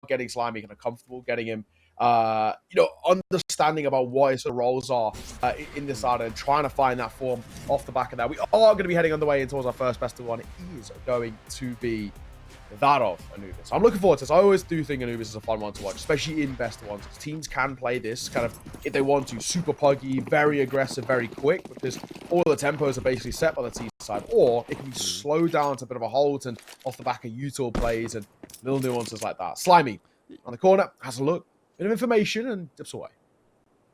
getting Slimy kind of comfortable, getting him, understanding about what his roles are in this side and trying to find that form off the back of that. We are going to be heading on the way in towards our first best of one. It is going to be that of Anubis. I'm looking forward to this. I always do think Anubis is a fun one to watch, especially in best of ones. Teams can play this kind of, if they want to, super puggy, very aggressive, very quick, because all the tempos are basically set by the team side, or it can be slowed down to a bit of a halt and off the back of util plays and little nuances like that. Slimy on the corner, has a look, bit of information, and dips away.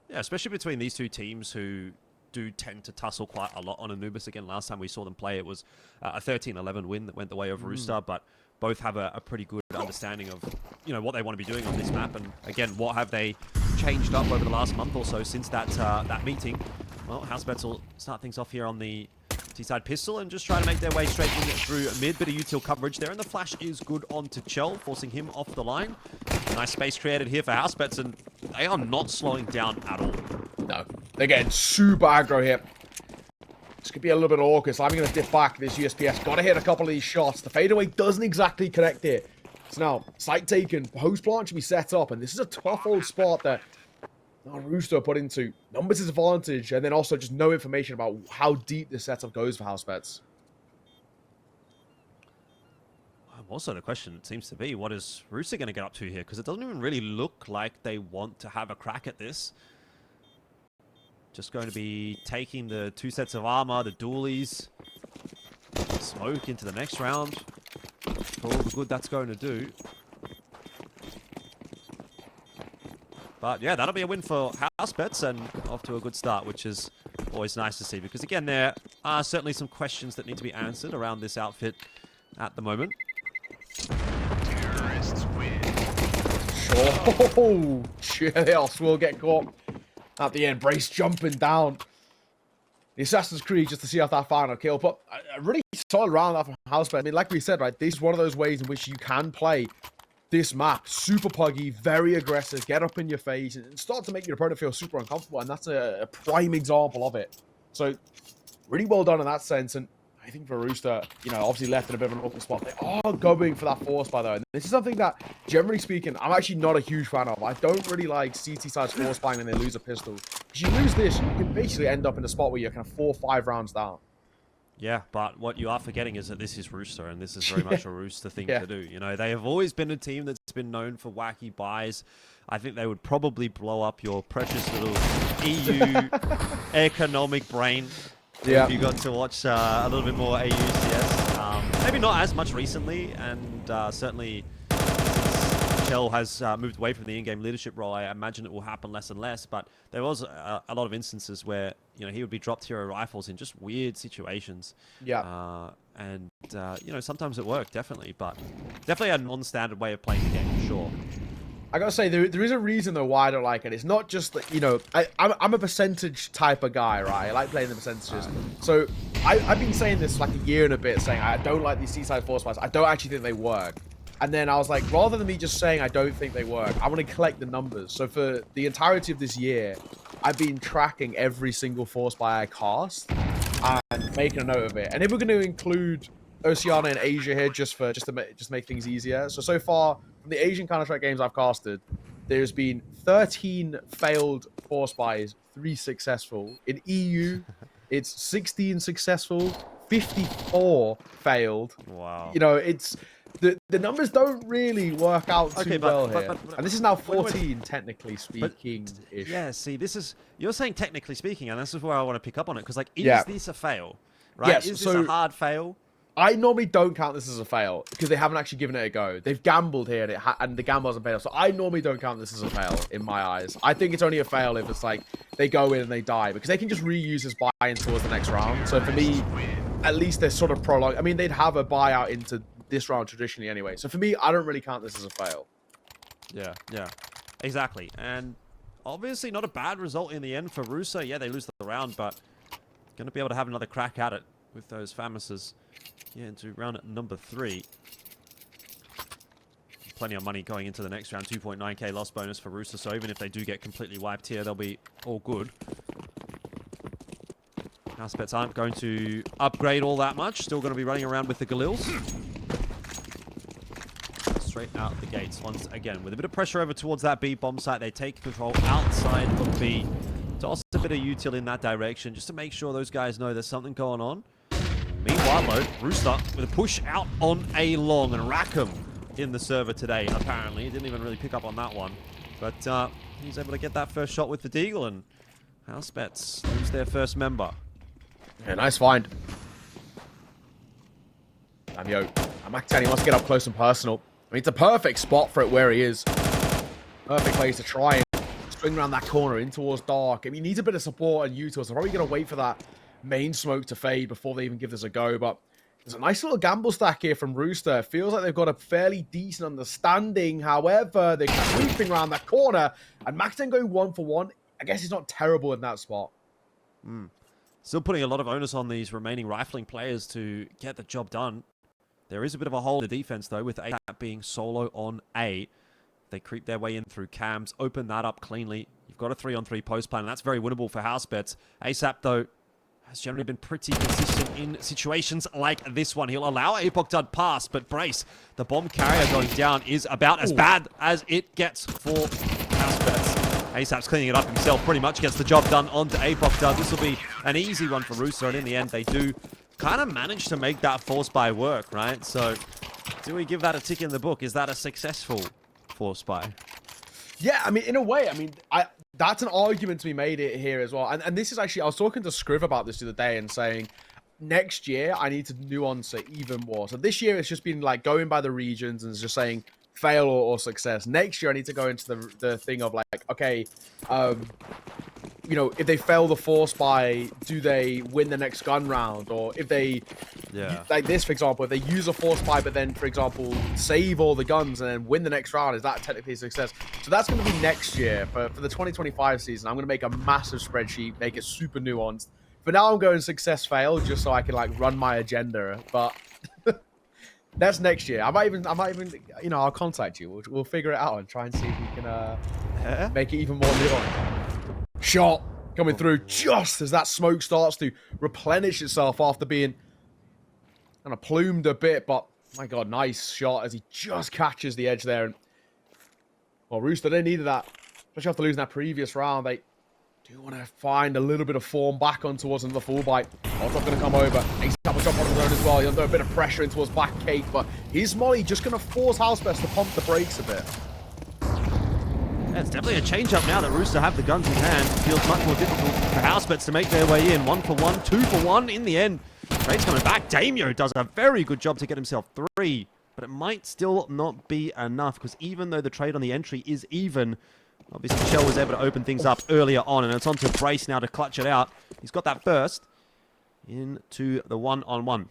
Yeah, especially between these two teams who do tend to tussle quite a lot on Anubis. Again, last time we saw them play, it was a 13-11 win that went the way of Rooster, but both have a pretty good understanding of, what they want to be doing on this map. And again, what have they changed up over the last month or so since that meeting? Well, Housebets will start things off here on the T-side pistol and just try to make their way straight in through mid. Bit of util coverage there, and the flash is good onto Chell, forcing him off the line. Nice space created here for Housebets, and they are not slowing down at all. No, they're getting super aggro here. This could be a little bit awkward. So I'm going to dip back this USPS. Got to hit a couple of these shots. The fadeaway doesn't exactly connect here. So now, site taken. Host plant should be set up. And this is a tough old spot that Rooster put into. Numbers is advantage. And then also just no information about how deep this setup goes for Housebets. Also, the question seems to be, what is Rooster going to get up to here? Because it doesn't even really look like they want to have a crack at this. Just going to be taking the 2 sets of armor, the dualies, smoke into the next round. For all the good that's going to do. But yeah, that'll be a win for Housebets and off to a good start, which is always nice to see. Because again, there are certainly some questions that need to be answered around this outfit at the moment. Terrorists win. Oh, Chaos will get caught at the end. Brace jumping down the Assassin's Creed just to see off that final kill. But a really solid round that from Housebets. I mean, like we said, right, this is one of those ways in which you can play this map super puggy, very aggressive, get up in your face, and start to make your opponent feel super uncomfortable. And that's a prime example of it. So, really well done in that sense. And I think for Rooster, obviously left in a bit of an awkward spot. They are going for that force by though. And this is something that, generally speaking, I'm actually not a huge fan of. I don't really like CT sides force buying when they lose a pistol. If you lose this, you can basically end up in a spot where you're kind of 4 or 5 rounds down. Yeah, but what you are forgetting is that this is Rooster, and this is very much a Rooster thing to do. They have always been a team that's been known for wacky buys. I think they would probably blow up your precious little EU economic brain. Yeah. If you got to watch a little bit more AUCS. Maybe not as much recently, and certainly since Chell has moved away from the in-game leadership role, I imagine it will happen less and less, but there was a lot of instances where he would be dropped hero rifles in just weird situations. Yeah. And sometimes it worked, definitely, but definitely a non-standard way of playing the game, for sure. I gotta say, there is a reason though why I don't like it. It's not just that, I'm a percentage type of guy, right? I like playing the percentages. So I've been saying this for like a year and a bit, saying I don't like these seaside force buys. I don't actually think they work. And then I was like, rather than me just saying I don't think they work, I want to collect the numbers. So for the entirety of this year, I've been tracking every single force buy I cast and making a note of it. And if we're going to include Oceania and Asia here just to make things easier. So far, from the Asian Counter-Strike games I've casted, there's been 13 failed force buys, 3 successful. In EU, it's 16 successful, 54 failed. Wow. It's the numbers don't really work out too well here. But, and this is now 14, technically speaking. Yeah, see, you're saying technically speaking, and this is where I want to pick up on it, because is this a fail? Right? Yes, is this a hard fail? I normally don't count this as a fail because they haven't actually given it a go. They've gambled here and the gamble hasn't paid off. So I normally don't count this as a fail in my eyes. I think it's only a fail if it's like they go in and they die because they can just reuse this buy-in towards the next round. So for me, at least they're sort of prolonged. I mean, they'd have a buyout into this round traditionally anyway. So for me, I don't really count this as a fail. Yeah, exactly. And obviously not a bad result in the end for Rooster. Yeah, they lose the round, but going to be able to have another crack at it with those Famuses. Yeah, into round number 3. Plenty of money going into the next round. 2.9k loss bonus for Rooster. So even if they do get completely wiped here, they'll be all good. Housebets aren't going to upgrade all that much. Still going to be running around with the Galils. straight out the gates once again. With a bit of pressure over towards that B bomb site, they take control outside of B. Toss a bit of util in that direction just to make sure those guys know there's something going on. Meanwhile, though, Rooster with a push out on A long and Rackham in the server today, apparently. He didn't even really pick up on that one. But he's able to get that first shot with the Deagle, and Housebets lose their first member. Yeah, nice find. Damn, yo. Mactani wants to get up close and personal. I mean, it's a perfect spot for it where he is. Perfect place to try and swing around that corner in towards dark. I mean, he needs a bit of support and util, so probably going to wait for that main smoke to fade before they even give this a go. But there's a nice little gamble stack here from Rooster. It feels like they've got a fairly decent understanding. However, they're creeping around that corner, and Mactani going 1-for-1. I guess he's not terrible in that spot. Still putting a lot of onus on these remaining rifling players to get the job done. There is a bit of a hole in the defense, though, with ASAP being solo on A. They creep their way in through cams, open that up cleanly. You've got a 3-on-3 post plan, and that's very winnable for Housebets. ASAP, though, has generally been pretty consistent in situations like this one. He'll allow Apoc to pass, but Brace, the bomb carrier going down, is about as bad as it gets for Housebets. ASAP's cleaning it up himself, pretty much gets the job done onto Apoc. This will be an easy one for Rooster, and in the end, they do kind of manage to make that force buy work, right? So, do we give that a tick in the book? Is that a successful force buy? Yeah, I mean, in a way, I mean, that's an argument to be made here as well. And this is actually, I was talking to Scriv about this the other day and saying, next year, I need to nuance it even more. So this year, it's just been like going by the regions and it's just saying fail or success. Next year, I need to go into the thing of like, okay, you know, if they fail the force buy, do they win the next gun round? Or if they, like this, for example, if they use a force buy, but then, for example, save all the guns and then win the next round, is that technically a success? So that's going to be next year. For the 2025 season, I'm going to make a massive spreadsheet, make it super nuanced. For now, I'm going success fail, just so I can, like, run my agenda. But that's next year. I might even, you know, I'll contact you. We'll figure it out and try and see if we can make it even more nuanced. Shot coming through just as that smoke starts to replenish itself after being kind of plumed a bit. But my God, nice shot as he just catches the edge there. And well, Rooster, they needed that, especially after losing that previous round. They do want to find a little bit of form back on towards another full bite. It's not going to come over. He's got a jump on his own as well. He'll do a bit of pressure in towards Black Cake, but his molly just going to force Housebets to pump the brakes a bit. Yeah, it's definitely a change-up now that Rooster have the guns in hand. It feels much more difficult for Housebets to make their way in. 1-for-1, 2-for-1 in the end. Raid's coming back. Damio does a very good job to get himself 3, but it might still not be enough because even though the trade on the entry is even, obviously Shell was able to open things up earlier on, and it's on to Brace now to clutch it out. He's got that burst into the 1-on-1.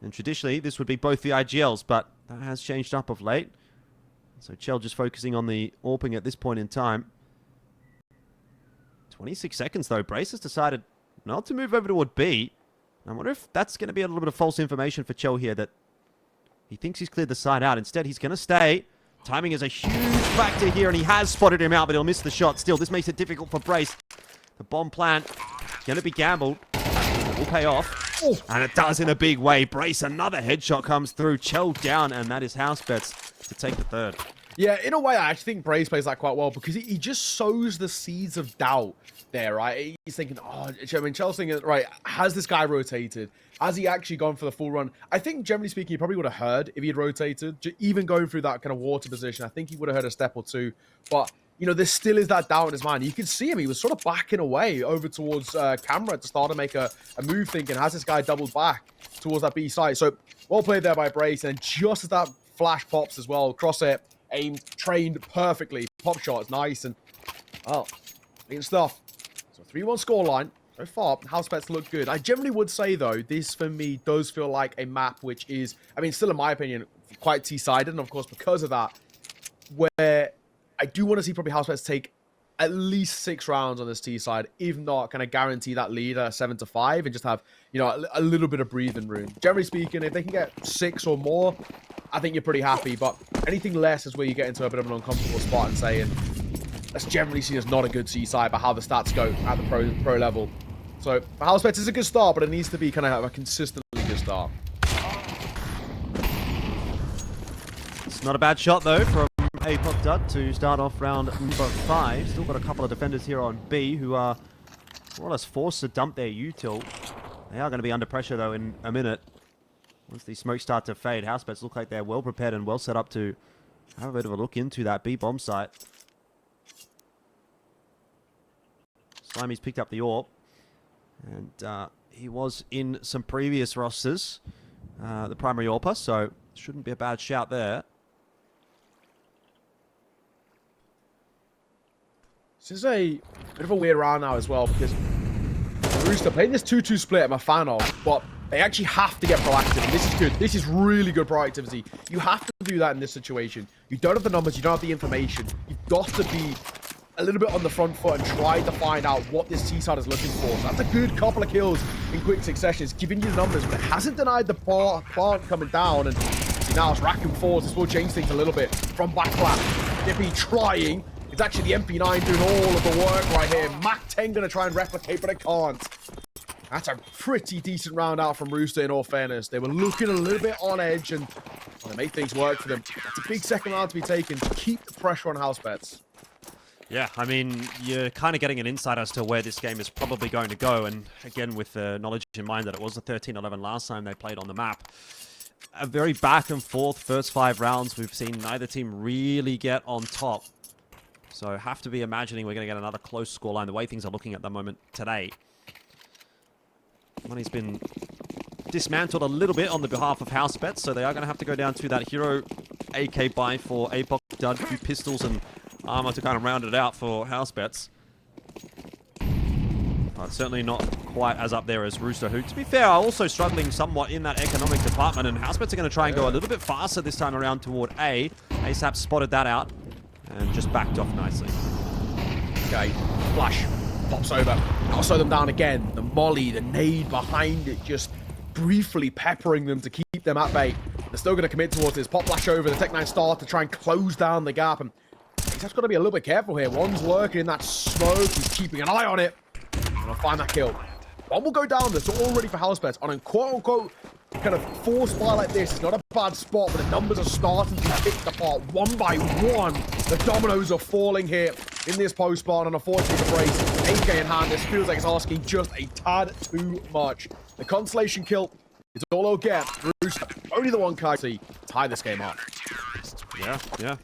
And traditionally, this would be both the IGLs, but that has changed up of late. So Chell just focusing on the AWPing at this point in time. 26 seconds though. Brace has decided not to move over toward B. I wonder if that's going to be a little bit of false information for Chell here, that he thinks he's cleared the side out. Instead, he's going to stay. Timing is a huge factor here, and he has spotted him out, but he'll miss the shot. Still, this makes it difficult for Brace. The bomb plant going to be gambled. It will pay off. Ooh. And it does in a big way. Brace, another headshot comes through. Chell down, and that is Housebets to take the third. Yeah, in a way, I actually think Brace plays that quite well because he just sows the seeds of doubt there, right? He's thinking, oh, I mean, Chell's thinking, right, has this guy rotated? Has he actually gone for the full run? I think, generally speaking, he probably would have heard if he had rotated. Even going through that kind of water position, I think he would have heard a step or two. But, you know, there still is that doubt in his mind. You can see him. He was sort of backing away over towards camera to start to make a move, thinking, has this guy doubled back towards that B side? So, well played there by Brace. And just as that flash pops as well, cross it, aimed, trained perfectly. Pop shot is nice. And, well, clean stuff. So, 3-1 scoreline. So far, Housebets look good. I generally would say, though, this for me does feel like a map which is, I mean, still in my opinion, quite T-sided. And of course, because of that, where I do want to see probably Housebets take at least 6 rounds on this T side, if not, kind of guarantee that lead 7-5 and just have, you know, a little bit of breathing room. Generally speaking, if they can get 6 or more, I think you're pretty happy. But anything less is where you get into a bit of an uncomfortable spot and saying, that's generally seen as not a good C side by how the stats go at the pro level. So, for Housebets, it's a good start, but it needs to be kind of a consistently good start. It's not a bad shot though from Apoc Dud to start off round number 5. Still got a couple of defenders here on B who are more or less forced to dump their util. They are going to be under pressure though in a minute. Once these smokes start to fade, Housebets look like they're well prepared and well set up to have a bit of a look into that B bomb site. Slimy's picked up the AWP, and he was in some previous rosters, the primary AWPer, so shouldn't be a bad shout there. This is a bit of a weird round now as well, because Rooster playing this 2-2 split I'm a fan of, but they actually have to get proactive, and this is good. This is really good proactivity. You have to do that in this situation. You don't have the numbers, you don't have the information. You've got to be a little bit on the front foot and try to find out what this T-side is looking for. So that's a good couple of kills in quick succession. It's giving you the numbers, but it hasn't denied the plant coming down. And see, now it's rack and forth. This will change things a little bit from back flat. Dippy trying. It's actually the MP9 doing all of the work right here. Mac 10 going to try and replicate, but it can't. That's a pretty decent round out from Rooster, in all fairness. They were looking a little bit on edge, and well, they made things work for them. That's a big second round to be taken to keep the pressure on Housebets. Yeah, I mean, you're kind of getting an insight as to where this game is probably going to go. And again, with the knowledge in mind that it was the 13-11 last time they played on the map. A very back and forth first 5 rounds. We've seen neither team really get on top. So have to be imagining we're going to get another close scoreline the way things are looking at the moment today. Money's been dismantled a little bit on the behalf of Housebets, so they are going to have to go down to that hero AK buy for Apoc Dud, 2 pistols and armor to kind of round it out for Housebets. But certainly not quite as up there as Rooster, who, to be fair, are also struggling somewhat in that economic department, and Housebets are going to try and go a little bit faster this time around toward A. ASAP spotted that out and just backed off nicely. Okay, flash, pops over. I'll slow them down again. The molly, the nade behind it, just briefly peppering them to keep them at bay. They're still going to commit towards this. Pop flash over, the Tech-9 star to try and close down the gap, and he's just got to be a little bit careful here. One's lurking in that smoke. He's keeping an eye on it. Gonna find that kill. One will go down. That's all ready for Housebets. On a quote-unquote kind of forced buy like this, it's not a bad spot, but the numbers are starting to be picked apart one by one. The dominoes are falling here in this post spawn, and unfortunately the brace, AK in hand, this feels like it's asking just a tad too much. The consolation kill is all they'll get. Rooster, only the one can see tie this game up. Yeah.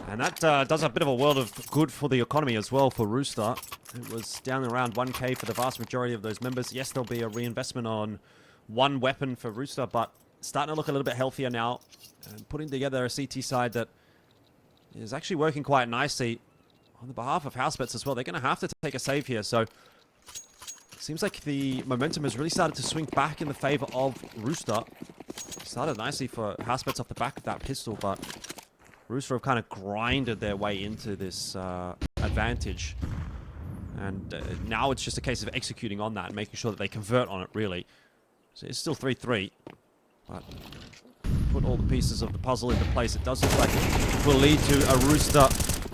And that does a bit of a world of good for the economy as well for Rooster. It was down around 1k for the vast majority of those members. Yes, there'll be a reinvestment on one weapon for Rooster, but starting to look a little bit healthier now. And putting together a CT side that is actually working quite nicely on the behalf of Housebets as well. They're going to have to take a save here, so it seems like the momentum has really started to swing back in the favor of Rooster. Started nicely for Housebets off the back of that pistol, but Rooster have kind of grinded their way into this advantage. And now it's just a case of executing on that and making sure that they convert on it, really. So it's still 3-3. But put all the pieces of the puzzle into place. It does look like it will lead to a Rooster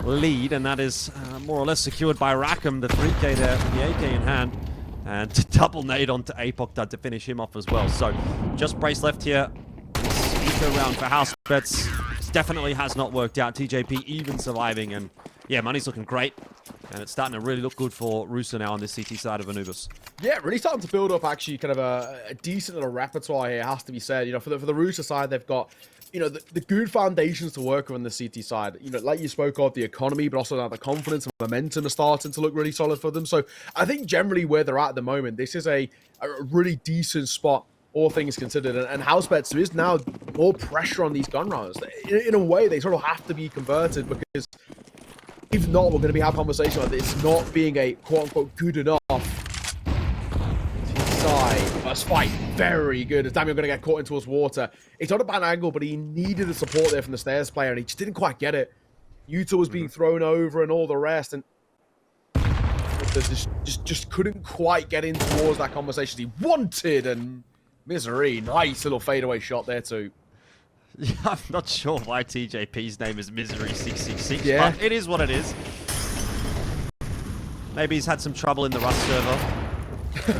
lead. And that is more or less secured by Rackham, the 3k there with the AK in hand. And double nade onto Apoc Dud to finish him off as well. So just brace left here. Eco round for Housebets. Definitely has not worked out. TJP even surviving, and yeah, money's looking great, and it's starting to really look good for Rooster now on this CT side of Anubis. Yeah, really starting to build up actually kind of a decent little repertoire here, has to be said. You know, for the Rooster side, they've got, you know, the good foundations to work with on the CT side. You know, like you spoke of, the economy, but also now the confidence and momentum are starting to look really solid for them. So I think generally where they're at the moment, this is a really decent spot, all things considered, and Housebets, there is now more pressure on these gun rounds. In a way, they sort of have to be converted, because if not, we're going to be having a conversation like this not being a quote-unquote good enough side. First fight, very good. As Damian going to get caught in towards water. It's not a bad angle, but he needed the support there from the stairs player, and he just didn't quite get it. Utah was being thrown over and all the rest, and just couldn't quite get in towards that conversation he wanted, and Misery, nice little fadeaway shot there too. Yeah, I'm not sure why TJP's name is Misery666, yeah, but it is what it is. Maybe he's had some trouble in the Rust server.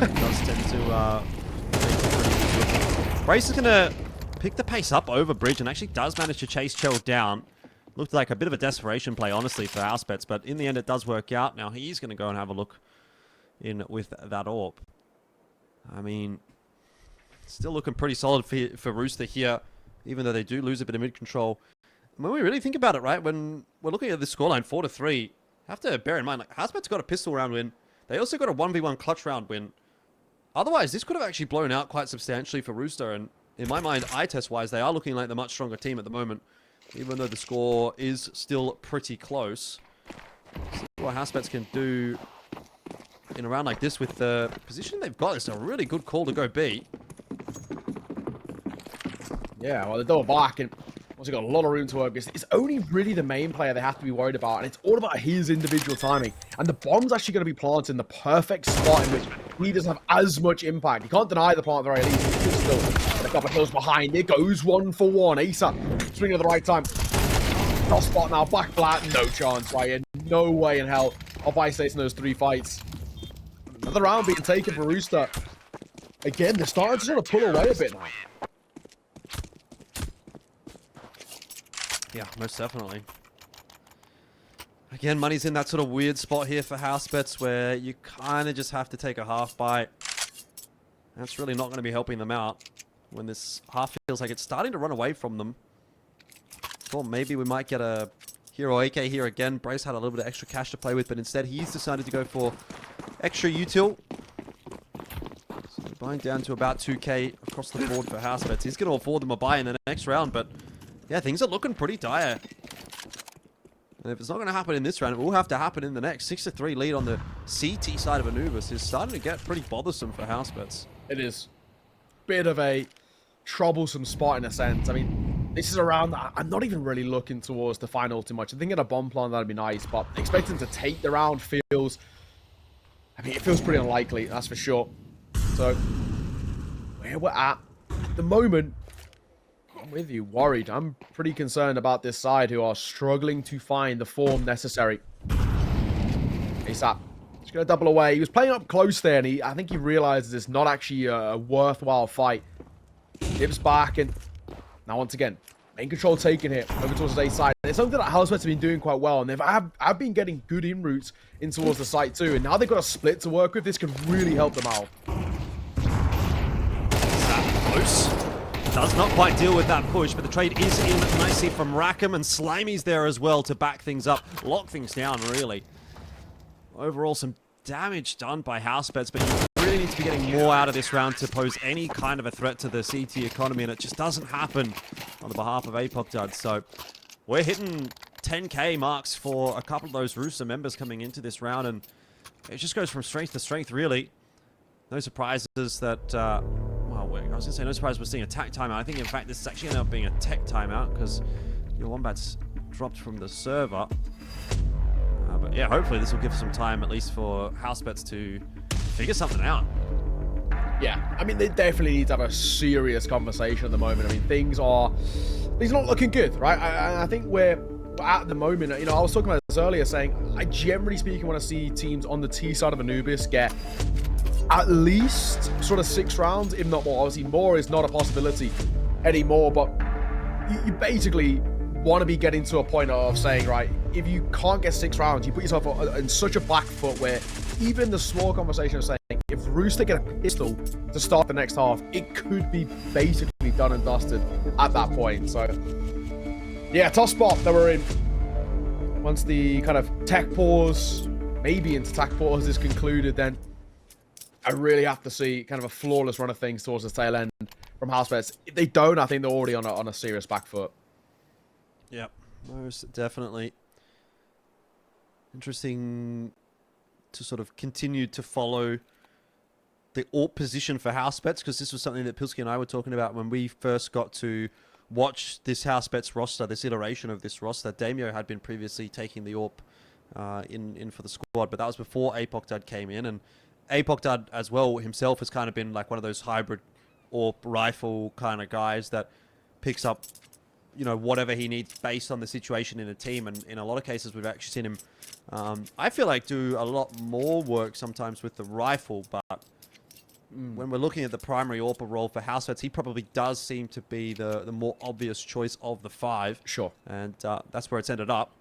It does tend to make it pretty easy. Brace is going to picked the pace up over bridge and actually does manage to chase Chell down. Looked like a bit of a desperation play, honestly, for Housebets, but in the end it does work out. Now he's going to go and have a look in with that AWP. I mean, still looking pretty solid for Rooster here, even though they do lose a bit of mid-control. When we really think about it, right, when we're looking at this scoreline 4-3, have to bear in mind, like, Housebets got a pistol round win. They also got a 1v1 clutch round win. Otherwise, this could have actually blown out quite substantially for Rooster, and in my mind, eye test-wise, they are looking like the much stronger team at the moment, even though the score is still pretty close. See what Housebets can do in a round like this with the position they've got. It's a really good call to go B. Yeah, well, they double back and also got a lot of room to work. It's only really the main player they have to be worried about, and it's all about his individual timing. And the bomb's actually going to be planted in the perfect spot in which he doesn't have as much impact. You can't deny the plant at the very least. He's still a couple of kills behind. It goes 1-for-1. ASAP swinging at the right time. Not spot now. Back flat. No chance, right? No way in hell of isolating those 3 fights. Another round being taken for Rooster. Again, they're starting to sort of pull away a bit now. Yeah, most definitely. Again, money's in that sort of weird spot here for Housebets where you kind of just have to take a half bite. That's really not going to be helping them out when this half feels like it's starting to run away from them. Thought maybe we might get a Hero AK here again. Brace had a little bit of extra cash to play with, but instead he's decided to go for extra util. So buying down to about 2k across the board for Housebets. He's going to afford them a buy in the next round, but yeah, things are looking pretty dire. And if it's not going to happen in this round, it will have to happen in the next. 6-3 lead on the CT side of Anubis is starting to get pretty bothersome for Housebets. It is. Bit of a troublesome spot in a sense. I mean, this is a round that I'm not even really looking towards the final too much. I think in a bomb plan that'd be nice, but expecting to take the round feels... I mean, it feels pretty unlikely, that's for sure. So, where we're at the moment... I'm with you, worried. I'm pretty concerned about this side who are struggling to find the form necessary. ASAP. Just going to double away. He was playing up close there, and I think he realizes it's not actually a worthwhile fight. Dips back, and now once again, main control taken here over towards the A side. And it's something that Housebets have been doing quite well, and I've been getting good in routes in towards the site too. And now they've got a split to work with. This could really help them out. Close. Does not quite deal with that push, but the trade is in nicely from Rackham, and Slimy's there as well to back things up, lock things down, really. Overall, some damage done by Housebets, but you really need to be getting more out of this round to pose any kind of a threat to the CT economy, and it just doesn't happen on the behalf of APOC. So we're hitting 10k marks for a couple of those Rooster members coming into this round, and it just goes from strength to strength, really. No surprises that... I was going to say, no surprise we're seeing a tack timeout. I think, in fact, this is actually ended up being a tech timeout because your Wombat's dropped from the server. But yeah, hopefully this will give some time, at least for Housebets, to figure something out. Yeah, I mean, they definitely need to have a serious conversation at the moment. I mean, things are not looking good, right? I think we're at the moment, you know, I was talking about this earlier, saying I generally speaking want to see teams on the T side of Anubis get at least sort of 6 rounds, if not more. Obviously, more is not a possibility anymore, but you basically want to be getting to a point of saying, right, if you can't get 6 rounds, you put yourself in such a back foot where even the small conversation of saying, if Rooster get a pistol to start the next half, it could be basically done and dusted at that point. So, yeah, tough spot that we're in. Once the kind of tech pause, maybe into tech pause is concluded, then I really have to see kind of a flawless run of things towards the tail end from Housebets. If they don't, I think they're already on a serious back foot. Yep, most definitely. Interesting to sort of continue to follow the AWP position for Housebets, because this was something that Pilsky and I were talking about when we first got to watch this Housebets roster, this iteration of this roster. Damio had been previously taking the AWP in for the squad, but that was before APOC came in, and APOC as well himself has kind of been like one of those hybrid AWP rifle kind of guys that picks up, you know, whatever he needs based on the situation in a team. And in a lot of cases, we've actually seen him, I feel like, do a lot more work sometimes with the rifle. But when we're looking at the primary AWPer role for Housebets, he probably does seem to be the more obvious choice of the 5. Sure. And that's where it's ended up.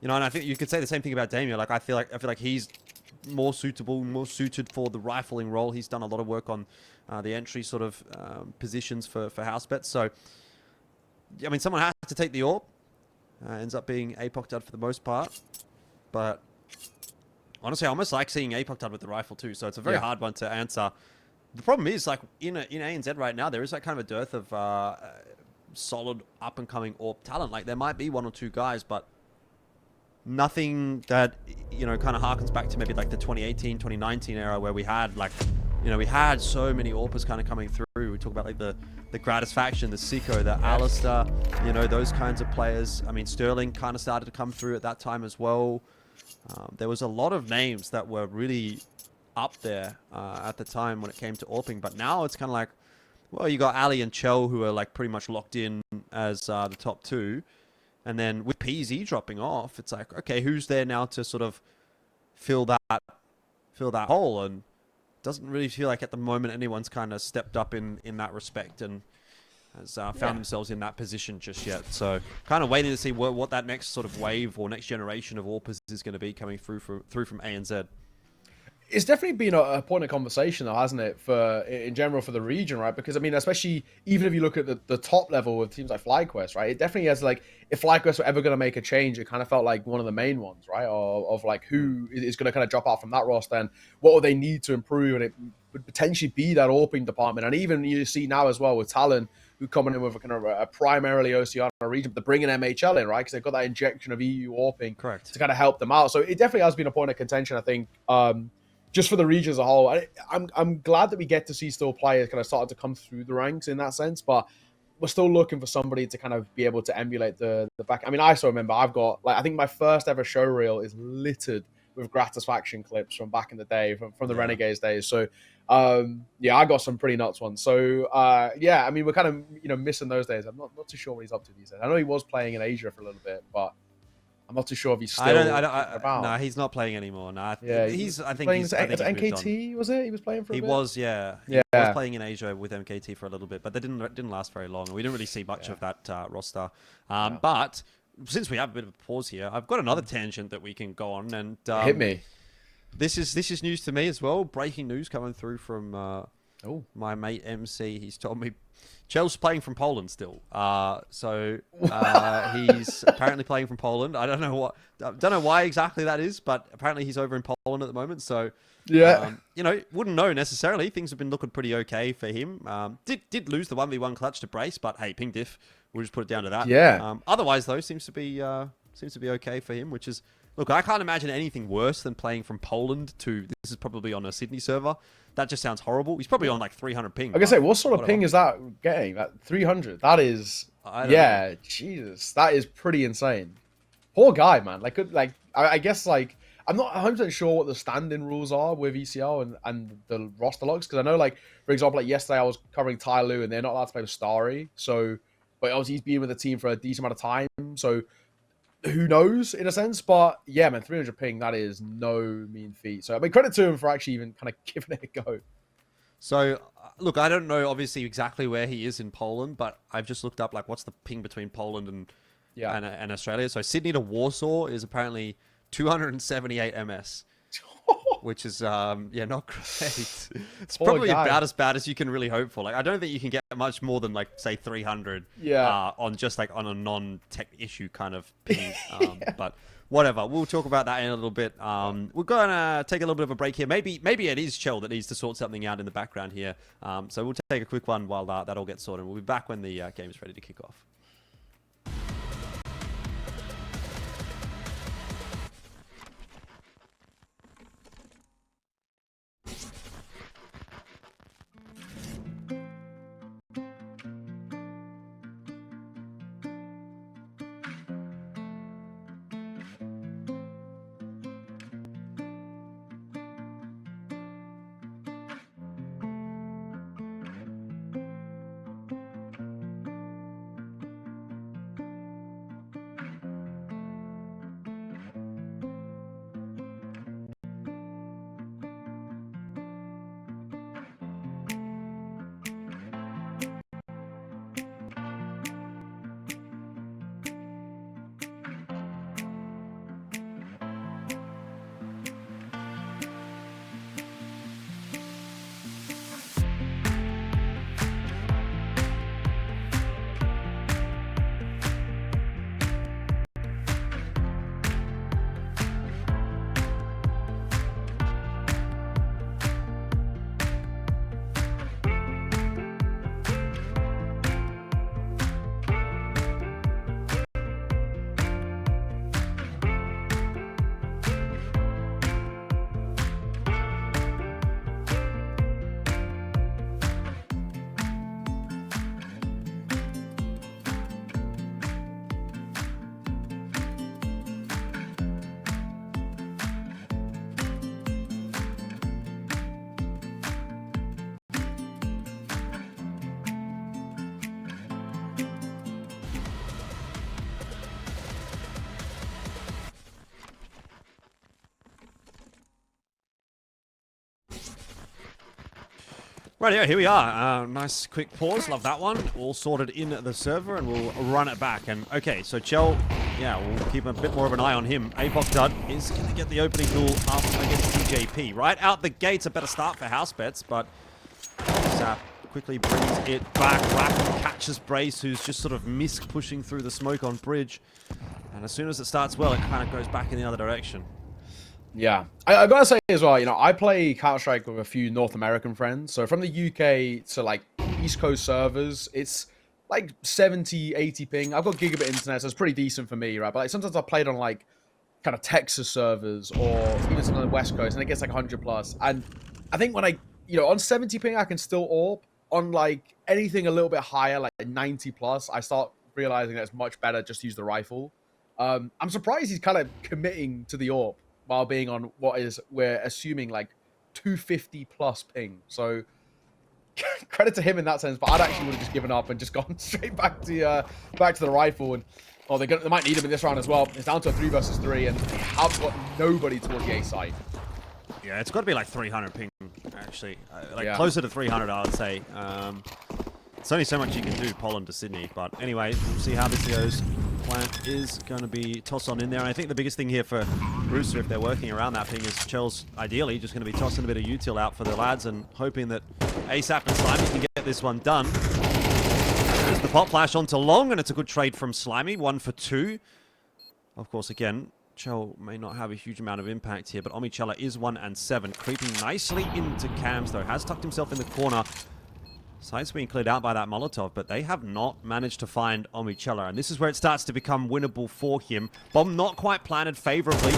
You know, and I think you could say the same thing about Damien. Like I feel like he's more suited for the rifling role. He's done a lot of work on the entry sort of positions for Housebets. So, I mean, someone has to take the AWP. Ends up being APOC Dud for the most part. But honestly, I almost like seeing APOC Dud with the rifle too. So it's a very hard one to answer. The problem is, like, in ANZ right now, there is that kind of a dearth of solid up-and-coming AWP talent. Like, there might be 1 or 2 guys, but nothing that, you know, kind of harkens back to maybe like the 2018, 2019 era where we had like, you know, we had so many AWPers kind of coming through. We talk about like the Gratisfaction, the Siko, the Alistair, you know, those kinds of players. I mean, Sterling kind of started to come through at that time as well. There was a lot of names that were really up there at the time when it came to AWPing, but now it's kind of like, well, you got Ali and Chell who are like pretty much locked in as the top 2. And then with PZ dropping off, it's like, okay, who's there now to sort of fill that hole? And it doesn't really feel like at the moment anyone's kind of stepped up in that respect and has found themselves in that position just yet. So kind of waiting to see what that next sort of wave or next generation of AWPers is going to be coming through from ANZ. It's definitely been a point of conversation, though, hasn't it, for in general for the region, right? Because I mean, especially even if you look at the top level with teams like FlyQuest, right? It definitely has like, if FlyQuest were ever going to make a change, it kind of felt like one of the main ones, right? Of like who is going to kind of drop out from that roster and what will they need to improve, and it would potentially be that AWPing department. And even you see now as well with Talon, who coming in with a kind of a primarily Oceania region, but they're bringing MHL in, right? Because they've got that injection of EU AWPing to kind of help them out. So it definitely has been a point of contention, I think. Just for the region as a whole, I'm glad that we get to see still players kind of starting to come through the ranks in that sense, but we're still looking for somebody to kind of be able to emulate the back. I mean, I still remember I've got, like, I think my first ever show reel is littered with Gratisfaction clips from back in the day, from the Renegades days. So, I got some pretty nuts ones. So, I mean, we're kind of, you know, missing those days. I'm not too sure what he's up to these days. I know he was playing in Asia for a little bit, but I'm not too sure if he's still about. No, he's not playing anymore. No, I think he's NKT, was it? He was playing for a bit? He was playing in Asia with MKT for a little bit, but they didn't last very long. We didn't really see much of that roster. But since we have a bit of a pause here, I've got another tangent that we can go on, and hit me. This is news to me as well. Breaking news coming through from my mate MC. He's told me Chel's playing from Poland still. So he's apparently playing from Poland. I don't know why exactly that is, but apparently he's over in Poland at the moment. So you know, wouldn't know necessarily. Things have been looking pretty okay for him. Did lose the 1v1 clutch to Brace, but hey, ping diff. We'll just put it down to that. Yeah. Otherwise though, seems to be okay for him, which is, look, I can't imagine anything worse than playing from Poland to, this is probably on a Sydney server. That just sounds horrible. He's probably on like 300 ping. I can say, what sort of ping is that getting? That 300? That is, Jesus, that is pretty insane. Poor guy, man. I guess, like, I'm not 100% sure what the stand-in rules are with ECL and the roster locks, because I know, like, for example, like yesterday I was covering Ty Lue and they're not allowed to play with Starry, so, but obviously he's been with the team for a decent amount of time, so who knows in a sense, but yeah, man, 300 ping, that is no mean feat. So I mean, credit to him for actually even kind of giving it a go. So look, I don't know obviously exactly where he is in Poland, but I've just looked up like what's the ping between Poland and Australia. So Sydney to Warsaw is apparently 278 ms. Which is not great. It's probably about as bad as you can really hope for. Like, I don't think you can get much more than, like, say 300 on just like on a non-tech issue kind of ping. But whatever, we'll talk about that in a little bit. We're gonna take a little bit of a break here. Maybe it is Chell that needs to sort something out in the background here. So we'll take a quick one while that all gets sorted. We'll be back when the game is ready to kick off. Right, yeah, here we are. Nice quick pause. Love that one. All sorted in the server, and we'll run it back. And okay, so Chell, yeah, we'll keep a bit more of an eye on him. Apok Dud is going to get the opening duel up against TJP. Right out the gates, a better start for Housebets, but Zap quickly brings it back. Rack catches Brace, who's just sort of pushing through the smoke on bridge. And as soon as it starts well, it kind of goes back in the other direction. Yeah, I gotta say as well, you know, I play Counter-Strike with a few North American friends. So from the UK to like East Coast servers, it's like 70, 80 ping. I've got gigabit internet, so it's pretty decent for me, right? But like sometimes I've played on like kind of Texas servers or even some on the West Coast, and it gets like 100 plus. And I think when on 70 ping, I can still AWP. On like anything a little bit higher, like 90 plus, I start realizing that it's much better just to use the rifle. I'm surprised he's kind of committing to the AWP while being on what is, we're assuming, like 250 plus ping. So credit to him in that sense, but I'd actually would have just given up and just gone straight back to the rifle. And they might need him in this round as well. It's down to a 3 versus 3, and they have got nobody towards the A side. Yeah, it's got to be like 300 ping, actually. Closer to 300, I would say. It's only so much you can do, Poland to Sydney. But anyway, we'll see how this goes. Plant is going to be tossed on in there. And I think the biggest thing here for Rooster, if they're working around that ping, is Chell's ideally just going to be tossing a bit of util out for the lads and hoping that ASAP and Slimy can get this one done. There's the pop flash onto Long, and it's a good trade from Slimy. 1 for 2. Of course, again, Chell may not have a huge amount of impact here, but Omichella is 1 and 7. Creeping nicely into Cams, though. Has tucked himself in the corner. Site's being cleared out by that Molotov, but they have not managed to find Omichella, and this is where it starts to become winnable for him. Bomb not quite planted favorably,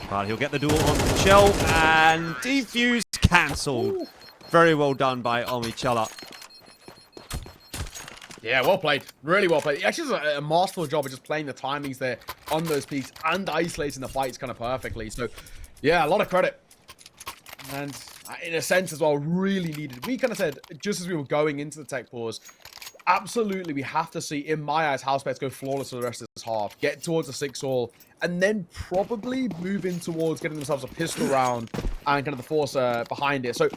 but he'll get the duel onto Chell, and defuse cancelled. Very well done by Omichella. Yeah, well played. Really well played. He actually does a masterful job of just playing the timings there on those peaks and isolating the fights kind of perfectly. So, yeah, a lot of credit. And in a sense as well, really needed. We kind of said, just as we were going into the tech pause, absolutely we have to see, in my eyes, Housebets go flawless for the rest of this half, get towards the 6-all, and then probably move in towards getting themselves a pistol round and kind of the force behind it. So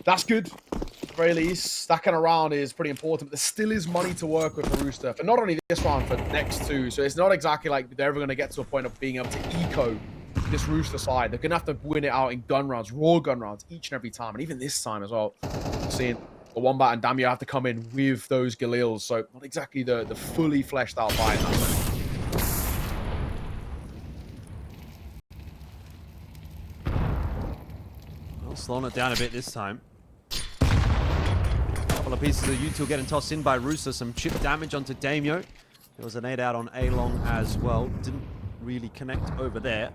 that's good. At the very least, that kind of round is pretty important, but there still is money to work with for Rooster, for not only this round, for the next 2. So it's not exactly like they're ever going to get to a point of being able to eco this Rooster side. They're going to have to win it out in gun rounds, raw gun rounds, each and every time. And even this time as well, seeing the Wombat and Damio have to come in with those Galils. So not exactly the fully fleshed out buy in that sense. Well, slowing it down a bit this time. A couple of pieces of util getting tossed in by Rooster. Some chip damage onto Damio. There was a nade out on A-Long as well. Didn't really connect over there.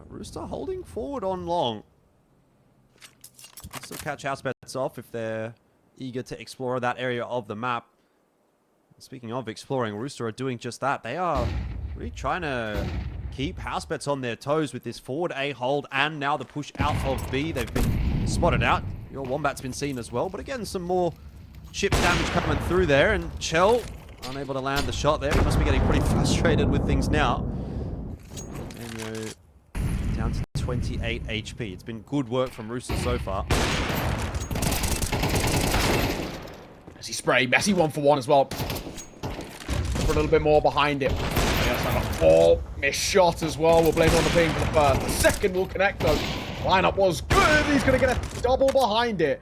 Rooster holding forward on Long. Still catch Housebets off if they're eager to explore that area of the map. Speaking of exploring, Rooster are doing just that. They are really trying to keep Housebets on their toes with this forward A hold and now the push out of B. They've been spotted out. Your Wombat's been seen as well. But again, some more chip damage coming through there. And Chell unable to land the shot there. He must be getting pretty frustrated with things now. And down to 28 HP. It's been good work from Rooster so far. Messy spray. Messy 1-for-1 as well. For a little bit more behind it. Oh, missed shot as well. We'll blame it on the ping for the first. The second will connect though. Lineup was good. He's going to get a double behind it.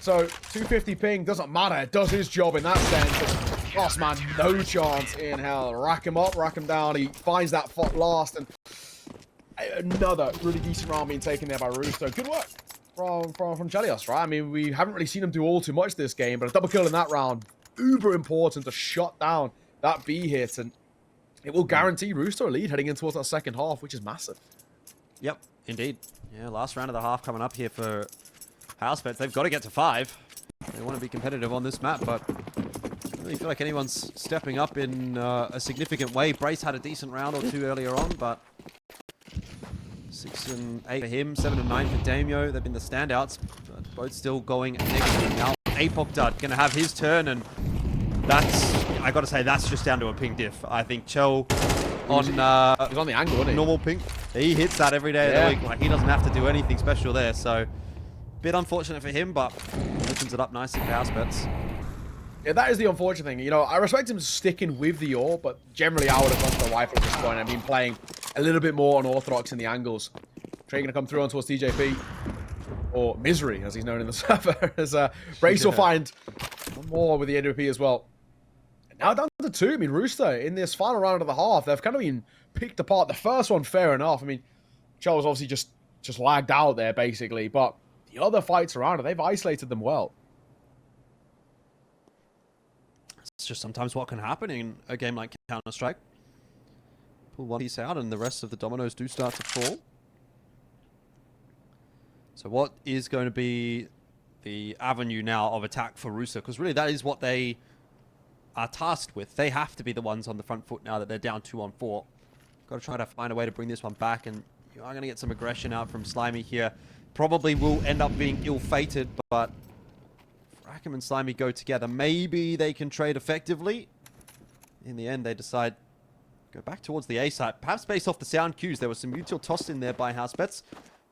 So 250 ping doesn't matter. It does his job in that sense. Last man, no chance in hell. Rack him up, rack him down. He finds that last, and another really decent round being taken there by Rooster. Good work from Chelios, right? I mean, we haven't really seen him do all too much this game, but a double kill in that round, uber important to shut down that B hit, and it will guarantee Rooster a lead heading in towards that second half, which is massive. Yep, indeed. Yeah, last round of the half coming up here for Housebets. They've got to get to 5. They want to be competitive on this map, but I don't really feel like anyone's stepping up in a significant way. Brace had a decent round or 2 earlier on, but 6 and 8 for him, 7 and 9 for Damio. They've been the standouts, but both still going negative. Now Apok Dud going to have his turn, and that's, I got to say, that's just down to a ping diff. I think Chell on, he's on the angle, wasn't he? Normal ping. He hits that every day of the week. Like, he doesn't have to do anything special there. So, bit unfortunate for him, but opens it up nicely for Housebets. Yeah, that is the unfortunate thing. You know, I respect him sticking with the AWP, but generally I would have gone for the rifle at this point. I've been playing a little bit more unorthodox in the angles. Trey going to come through on towards TJP. Or Misery, as he's known in the server. As Brace will find one more with the AWP as well. And now down to 2. I mean, Rooster, in this final round of the half, they've kind of been picked apart. The first one, fair enough. I mean, Charles obviously just lagged out there, basically. But the other fights around it, they've isolated them well. It's just sometimes what can happen in a game like Counter-Strike. Pull one piece out and the rest of the dominoes do start to fall. So what is going to be the avenue now of attack for Rooster? Because really that is what they are tasked with. They have to be the ones on the front foot now that they're down 2 on 4. Got to try to find a way to bring this one back, and you are going to get some aggression out from Slimy here. Probably will end up being ill-fated, but Rackham and Slimy go together. Maybe they can trade effectively. In the end, they decide go back towards the A site. Perhaps based off the sound cues, there was some util tossed in there by Housebets.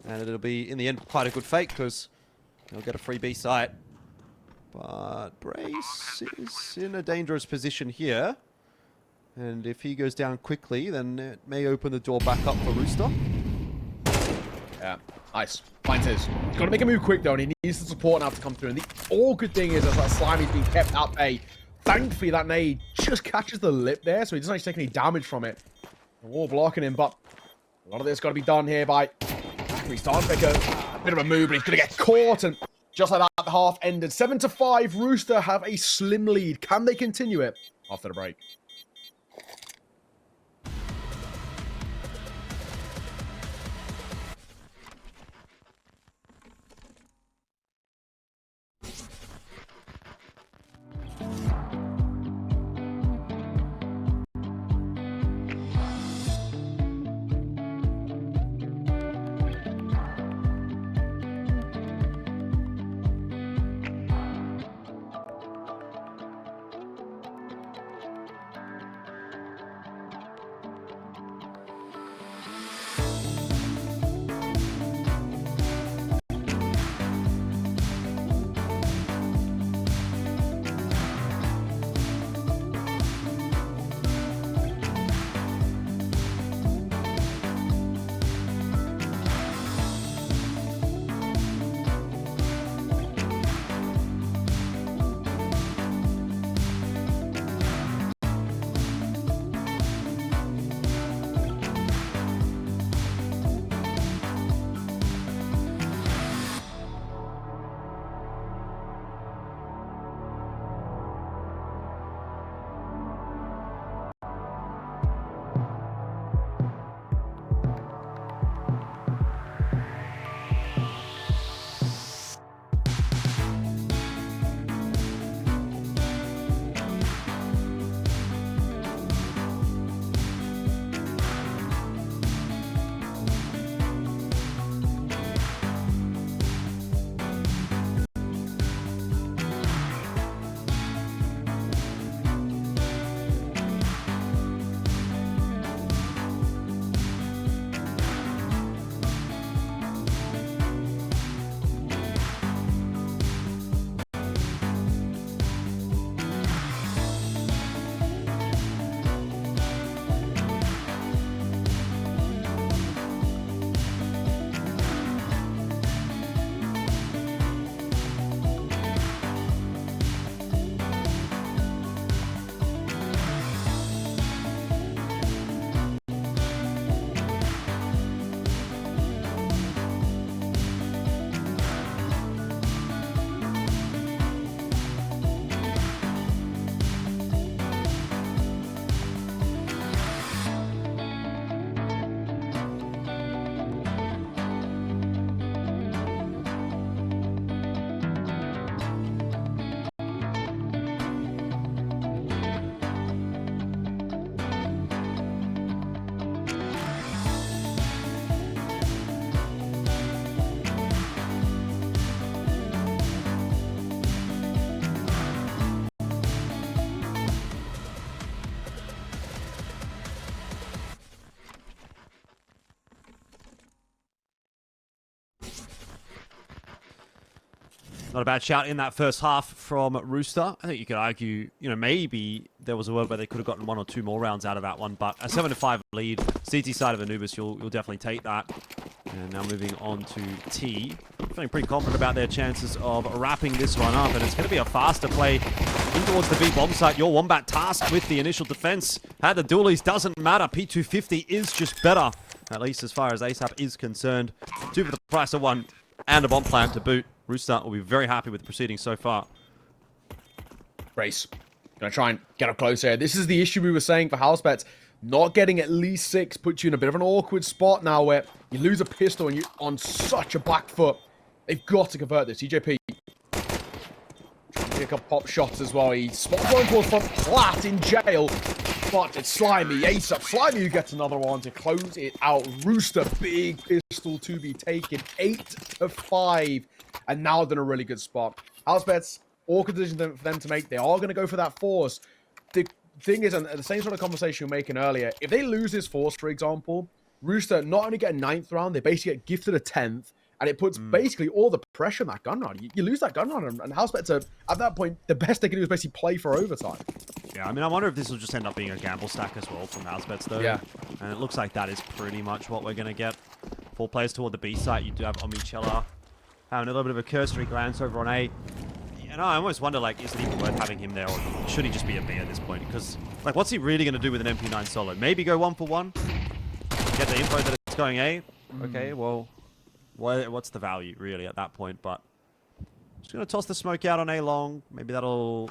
And it'll be, in the end, quite a good fake because they'll get a free B site. But Brace is in a dangerous position here. And if he goes down quickly, then it may open the door back up for Rooster. Yeah, nice. Finds his. He's got to make a move quick, though, and he needs the support now to come through. And the all good thing is that Slimy's being kept at bay. Thankfully, that nade just catches the lip there, so he doesn't actually take any damage from it. The wall blocking him, but a lot of this got to be done here by... He's starting to make a bit of a move, but he's going to get caught, and just like that, the half ended. 7-5, Rooster have a slim lead. Can they continue it after the break? Not a bad shout in that first half from Rooster. I think you could argue, maybe there was a world where they could have gotten 1 or 2 more rounds out of that one, but a 7-5 lead. CT side of Anubis, you'll definitely take that. And now moving on to T. Feeling pretty confident about their chances of wrapping this one up, and it's going to be a faster play in towards the B bomb site. Your Wombat tasked with the initial defense. Had the dualies, doesn't matter. P250 is just better, at least as far as ASAP is concerned. 2 for the price of 1, and a bomb plant to boot. Rooster will be very happy with the proceedings so far. Brace. Gonna try and get up close here. This is the issue we were saying for Housebets. Not getting at least 6 puts you in a bit of an awkward spot now where you lose a pistol and you're on such a back foot. They've got to convert this. TJP. Trying to pick up pop shots as well. He spots one towards front, flat in jail. But it's Slimy. Ace up. Slimy who gets another one to close it out. Rooster, big pistol to be taken. 8-5. And now they're in a really good spot. Housebets, awkward decision for them to make. They are going to go for that force. The thing is, and the same sort of conversation we were making earlier, if they lose this force, for example, Rooster not only get a 9th round, they basically get gifted a 10th, and it puts basically all the pressure on that gun round. You lose that gun round, and Housebets are, at that point, the best they can do is basically play for overtime. Yeah, I mean, I wonder if this will just end up being a gamble stack as well from Housebets, though. Yeah. And it looks like that is pretty much what we're going to get. 4 players toward the B site. You do have Omichella having a little bit of a cursory glance over on A. I almost wonder, is it even worth having him there, or should he just be a B at this point? Because, what's he really going to do with an MP9 solo? Maybe go 1 for 1? Get the info that it's going A? Okay, well, what's the value, really, at that point? But just going to toss the smoke out on A long. Maybe that'll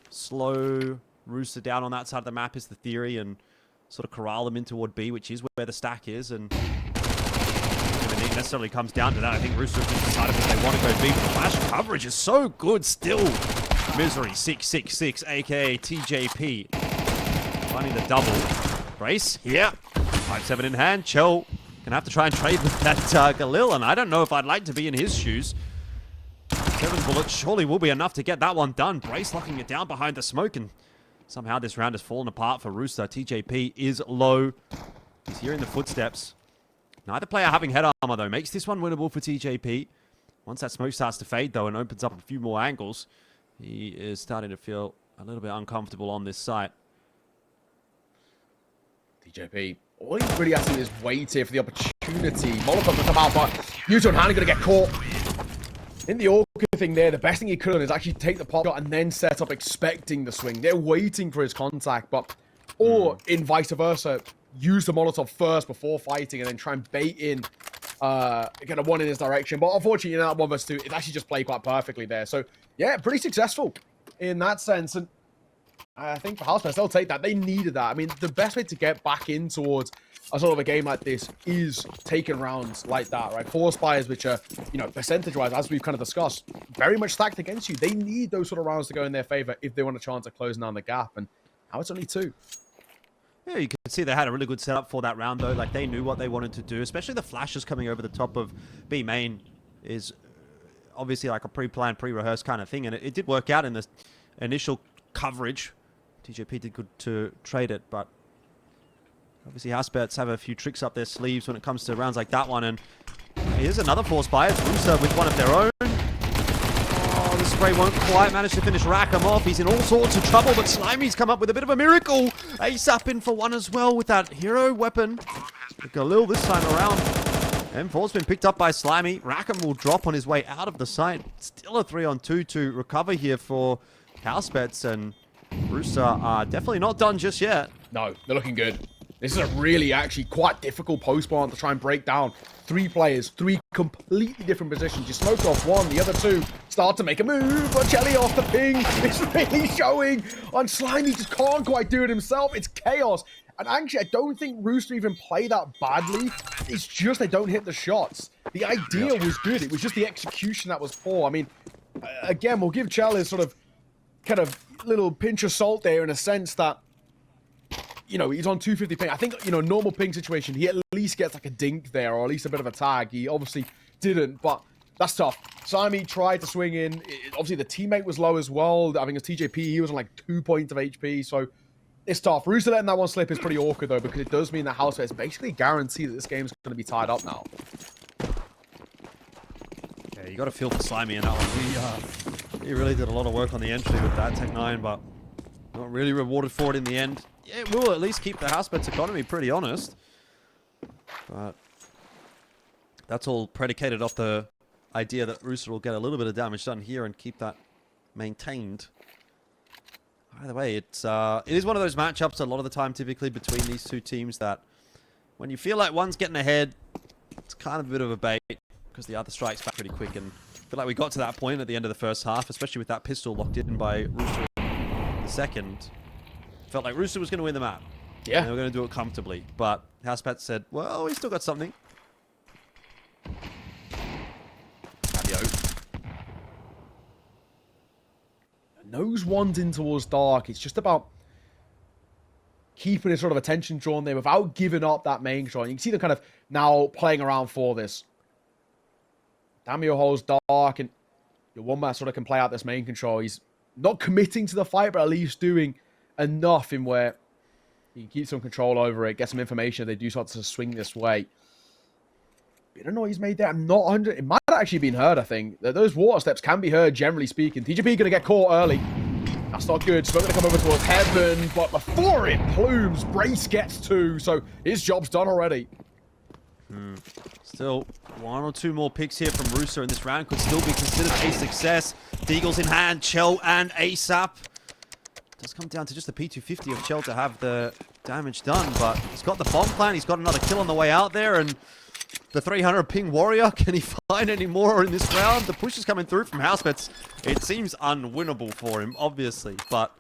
slow Rooster down on that side of the map, is the theory, and sort of corral them in toward B, which is where the stack is, and it necessarily comes down to that. I think Rooster has decided that they want to go B. The flash coverage is so good still. Misery 666, aka TJP. Finding the double. Brace, yeah. 5-7 in hand. Cho gonna have to try and trade with that Galil, and I don't know if I'd like to be in his shoes. 7 bullets surely will be enough to get that one done. Brace locking it down behind the smoke, and somehow this round has fallen apart for Rooster. TJP is low. He's hearing the footsteps. Neither player having head armor, though, makes this one winnable for TJP. Once that smoke starts to fade, though, and opens up a few more angles, he is starting to feel a little bit uncomfortable on this site. TJP, all he really has to do is wait here for the opportunity. Molotov will come out, but Yuto and Hannah going to get caught. In the awkward thing there, the best thing he could have done is actually take the pop shot and then set up expecting the swing. They're waiting for his contact, but... Or, in vice versa, use the Molotov first before fighting and then try and bait in, get a one in his direction. But unfortunately, in that 1v2, it actually just played quite perfectly there. So, yeah, pretty successful in that sense. And I think for Housebets, they'll take that. They needed that. I mean, the best way to get back in towards a sort of a game like this is taking rounds like that, right? 4 spires, which are, percentage-wise, as we've kind of discussed, very much stacked against you. They need those sort of rounds to go in their favor if they want a chance of closing down the gap. And now it's only 2. Yeah, you can see they had a really good setup for that round, though. They knew what they wanted to do, especially the flashes coming over the top of B main is obviously a pre-planned, pre-rehearsed kind of thing, and it did work out in the initial coverage. TJP did good to trade it, but obviously Housebets have a few tricks up their sleeves when it comes to rounds like that one, and here's another force buy. It's Rooster with one of their own. Oh, the spray won't quite manage to finish Rackham off. He's in all sorts of trouble, but Slimy's come up with a bit of a miracle. Ace up in for one as well with that hero weapon. Galil this time around. M4's been picked up by Slimy. Rackham will drop on his way out of the site. Still a 3-on-2 to recover here for Housebets, and Rooster are definitely not done just yet. No, they're looking good. This is a really, actually, quite difficult post plant to try and break down. 3 players, 3 completely different positions. You smoke off one, the other 2 start to make a move. But Jelly off the ping. It's really showing on Slimy. Just can't quite do it himself. It's chaos. And actually, I don't think Rooster even play that badly. It's just they don't hit the shots. The idea was good. It was just the execution that was poor. I mean, again, we'll give Chell his sort of kind of little pinch of salt there in a sense that, he's on 250 ping. I think, normal ping situation, he at least gets a dink there, or at least a bit of a tag. He obviously didn't, but that's tough. Slimy tried to swing in. Obviously, the teammate was low as well. I think it's TJP. He was on 2 points of HP, so it's tough. Rooster letting that one slip is pretty awkward, though, because it does mean that Housebets basically guarantee that this game's going to be tied up now. Yeah, you got to feel for Slimy in that one. He really did a lot of work on the entry with that Tech 9, but not really rewarded for it in the end. Yeah, it will at least keep the Housebets economy pretty honest. But that's all predicated off the idea that Rooster will get a little bit of damage done here and keep that maintained. Either way, it is one of those matchups a lot of the time typically between these two teams that when you feel like one's getting ahead, it's kind of a bit of a bait because the other strikes back pretty quick. And I feel like we got to that point at the end of the first half, especially with that pistol locked in by Rooster in the second. Felt like Rooster was going to win the map. Yeah. And they were going to do it comfortably. But Housebets said, well, we still got something. Nose one's in towards dark. It's just about keeping his sort of attention drawn there without giving up that main control. And you can see them kind of now playing around for this. Damio holds dark, and your Wombat sort of can play out this main control. He's not committing to the fight, but at least doing enough in where he can keep some control over it, get some information if they do start to swing this way. Bit of noise made there. I'm not 100. It might have actually been heard, I think. Those water steps can be heard, generally speaking. TGP going to get caught early. That's not good. Smoke going to come over towards Heaven, but before it plumes, Brace gets 2, so his job's done already. Still, 1 or 2 more picks here from Rooster in this round could still be considered a success. Deagles in hand, Chell and ASAP. Does come down to just the P250 of Chell to have the damage done, but he's got the bomb plant. He's got another kill on the way out there, and the 300 ping warrior, can he find any more in this round? The push is coming through from Housebets. It seems unwinnable for him, obviously, but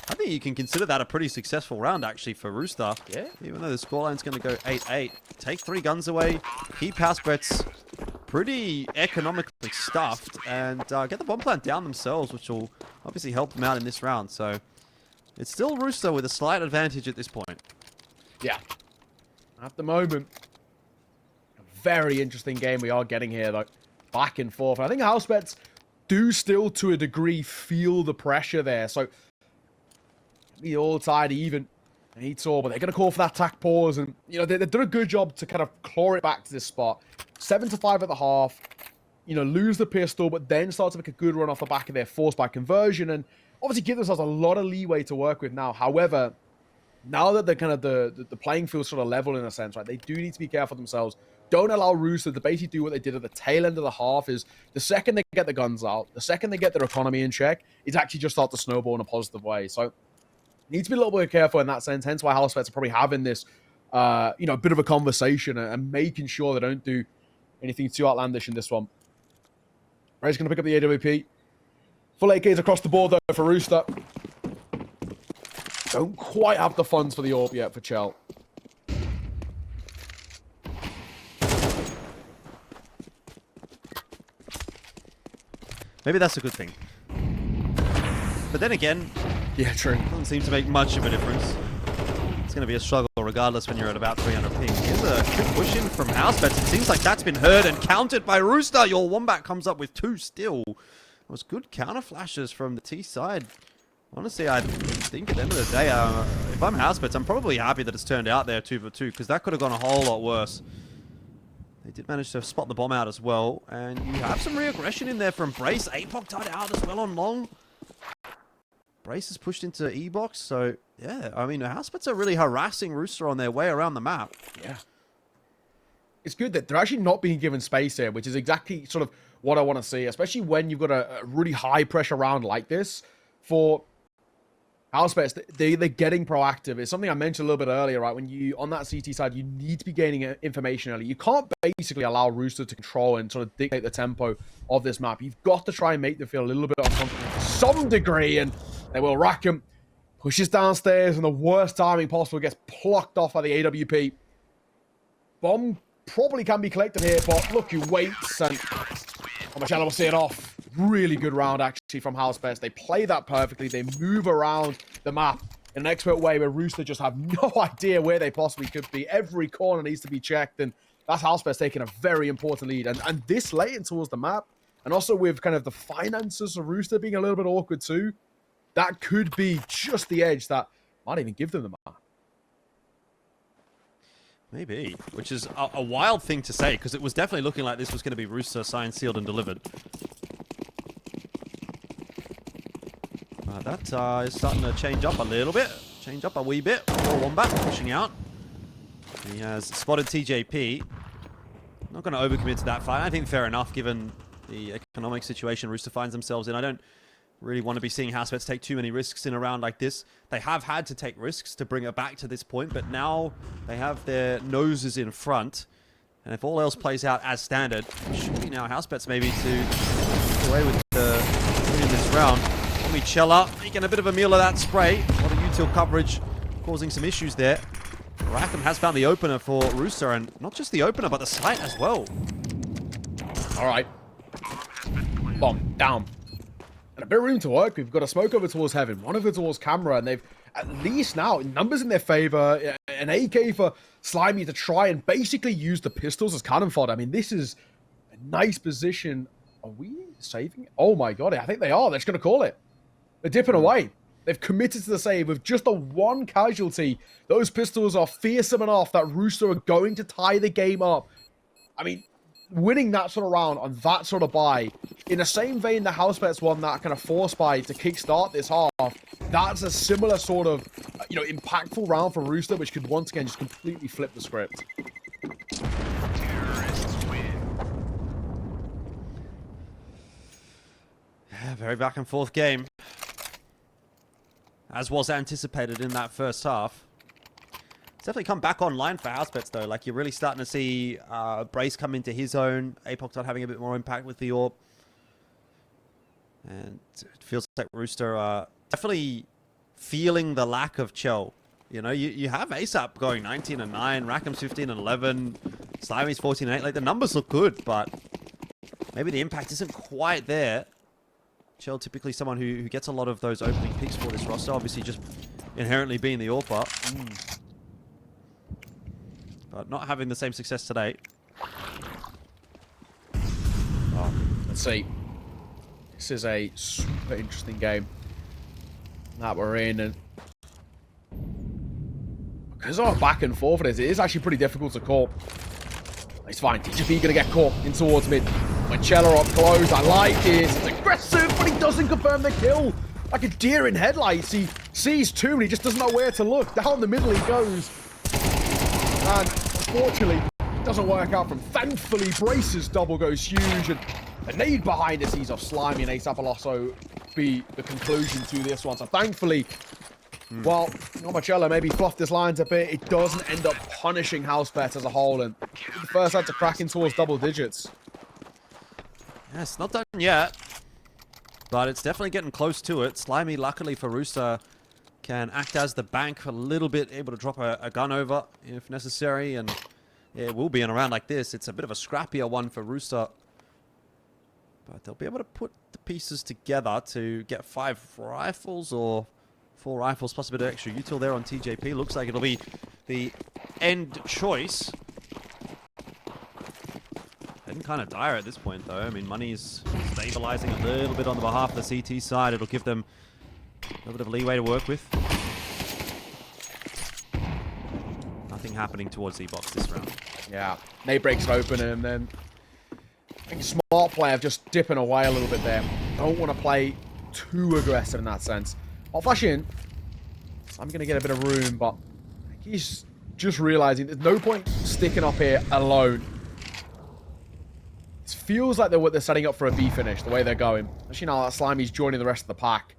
I think you can consider that a pretty successful round, actually, for Rooster. Yeah. Even though the scoreline's going to go 8-8. Take 3 guns away, keep Housebets pretty economically stuffed, and get the bomb plant down themselves, which will obviously help them out in this round. So it's still Rooster with a slight advantage at this point. Yeah. At the moment, a very interesting game we are getting here, though. Back and forth. And I think Housebets do still, to a degree, feel the pressure there. So be all tied even. And he saw, but they're going to call for that attack pause. And, you know, they've done a good job to kind of claw it back to this spot. 7-5 at the half. You know, lose the pistol, but then start to make a good run off the back of their force by conversion. And obviously give themselves a lot of leeway to work with now. However, now that they're kind of the playing field sort of level in a sense, right? They do need to be careful themselves. Don't allow Rooster to basically do what they did at the tail end of the half. Is the second they get the guns out, the second they get their economy in check, it's actually just start to snowball in a positive way. So need to be a little bit careful in that sense. Hence why Housebets are probably having this, you know, bit of a conversation and making sure they don't do anything too outlandish in this one. Ray's going to pick up the AWP. Full AKs across the board, though, for Rooster. Don't quite have the funds for the AWP yet for Chell. Maybe that's a good thing. But then again, yeah, true. Doesn't seem to make much of a difference. It's going to be a struggle regardless when you're at about 300 ping. Here's a quick push in from Housebets. It seems like that's been heard and countered by Rooster. Your Wombat comes up with 2 still. It was good counter flashes from the T side. Honestly, I think at the end of the day, if I'm Housebets, I'm probably happy that it's turned out there 2 for 2 because that could have gone a whole lot worse. They did manage to spot the bomb out as well. And you have some re-aggression in there from Brace. APOC tied out as well on long. Brace is pushed into E-box, so yeah, I mean, Housebets are really harassing Rooster on their way around the map. Yeah. It's good that they're actually not being given space here, which is exactly sort of what I want to see, especially when you've got a really high pressure round like this. For Housebets, they're getting proactive. It's something I mentioned a little bit earlier, right? When you, on that CT side, you need to be gaining information early. You can't basically allow Rooster to control and sort of dictate the tempo of this map. You've got to try and make them feel a little bit uncomfortable to some degree, and they will rack him, pushes downstairs, and the worst timing possible gets plucked off by the AWP. Bomb probably can be collected here, but look who waits, and Michelle will see it off. Really good round, actually, from Housebets. They play that perfectly. They move around the map in an expert way where Rooster just have no idea where they possibly could be. Every corner needs to be checked, and that's Housebets taking a very important lead. And this late in towards the map, and also with kind of the finances of Rooster being a little bit awkward too, that could be just the edge that might even give them the map. Maybe, which is a wild thing to say, because it was definitely looking like this was going to be Rooster signed, sealed, and delivered. That is starting to change up a little bit. Change up a wee bit. Wombat pushing out. He has spotted TJP. Not going to overcommit to that fight. I think fair enough, given the economic situation Rooster finds themselves in. I don't really want to be seeing Housebets take too many risks in a round like this. They have had to take risks to bring it back to this point, but now they have their noses in front. And if all else plays out as standard, it should be now Housebets maybe to get away with the win in this round. Michela making a bit of a meal of that spray. A lot of util coverage causing some issues there. Rackham has found the opener for Rooster, and not just the opener, but the site as well. All right. Bomb down. And a bit of room to work. We've got a smoke over towards Heaven, one over towards Camera, and they've at least now numbers in their favor. An AK for Slimy to try and basically use the pistols as cannon fodder. I mean, this is a nice position. Are we saving it? Oh my god, I think they are. They're just going to call it. They're dipping away. They've committed to the save with just a one casualty. Those pistols are fearsome enough that Rooster are going to tie the game up. I mean, winning that sort of round on that sort of buy, in the same vein the Housebets won that kind of force buy to kickstart this half, that's a similar sort of, impactful round for Rooster, which could once again just completely flip the script. Yeah, very back and forth game. As was anticipated in that first half. It's definitely come back online for Housebets though. Like, you're really starting to see Brace come into his own. Apoc not having a bit more impact with the AWP. And it feels like Rooster definitely feeling the lack of Chell. You know, you have ASAP going 19-9, Rackham's 15-11, Slimy's 14-8. Like, the numbers look good, but maybe the impact isn't quite there. Chell typically someone who gets a lot of those opening picks for this roster, obviously just inherently being the AWPer. But not having the same success today. Oh, let's see. This is a super interesting game that we're in, and because of our back and forth, it is actually pretty difficult to call. It's fine. TGP gonna get caught in towards mid. Michela up close. I like it. It's aggressive, but he doesn't confirm the kill. Like a deer in headlights. He sees two and he just doesn't know where to look. Down the middle he goes. And unfortunately, it doesn't work out from. Thankfully, Brace's double goes huge. And a nade behind it sees off Slimy, and ASAP will also be the conclusion to this one. So thankfully, while Michela maybe fluffed his lines a bit, it doesn't end up punishing Housebets as a whole. And the first had to crack in towards double digits. Yeah, it's not done yet, but it's definitely getting close to it. Slimy, luckily for Rooster, can act as the bank for a little bit, able to drop a gun over if necessary, and yeah, it will be in a round like this. It's a bit of a scrappier one for Rooster, but they'll be able to put the pieces together to get 5 rifles or 4 rifles plus a bit of extra util there on TJP. Looks like it'll be the end choice. Heading kind of dire at this point, though. I mean, money's stabilizing a little bit on the behalf of the CT side. It'll give them a little bit of leeway to work with. Nothing happening towards E-Box this round. Yeah, Nate breaks it open, and then I think smart play of just dipping away a little bit there. Don't want to play too aggressive in that sense. I'll flash in. I'm going to get a bit of room, but he's just realizing there's no point sticking up here alone. It feels like they're setting up for a B finish, the way they're going. Especially now that Slimy's joining the rest of the pack.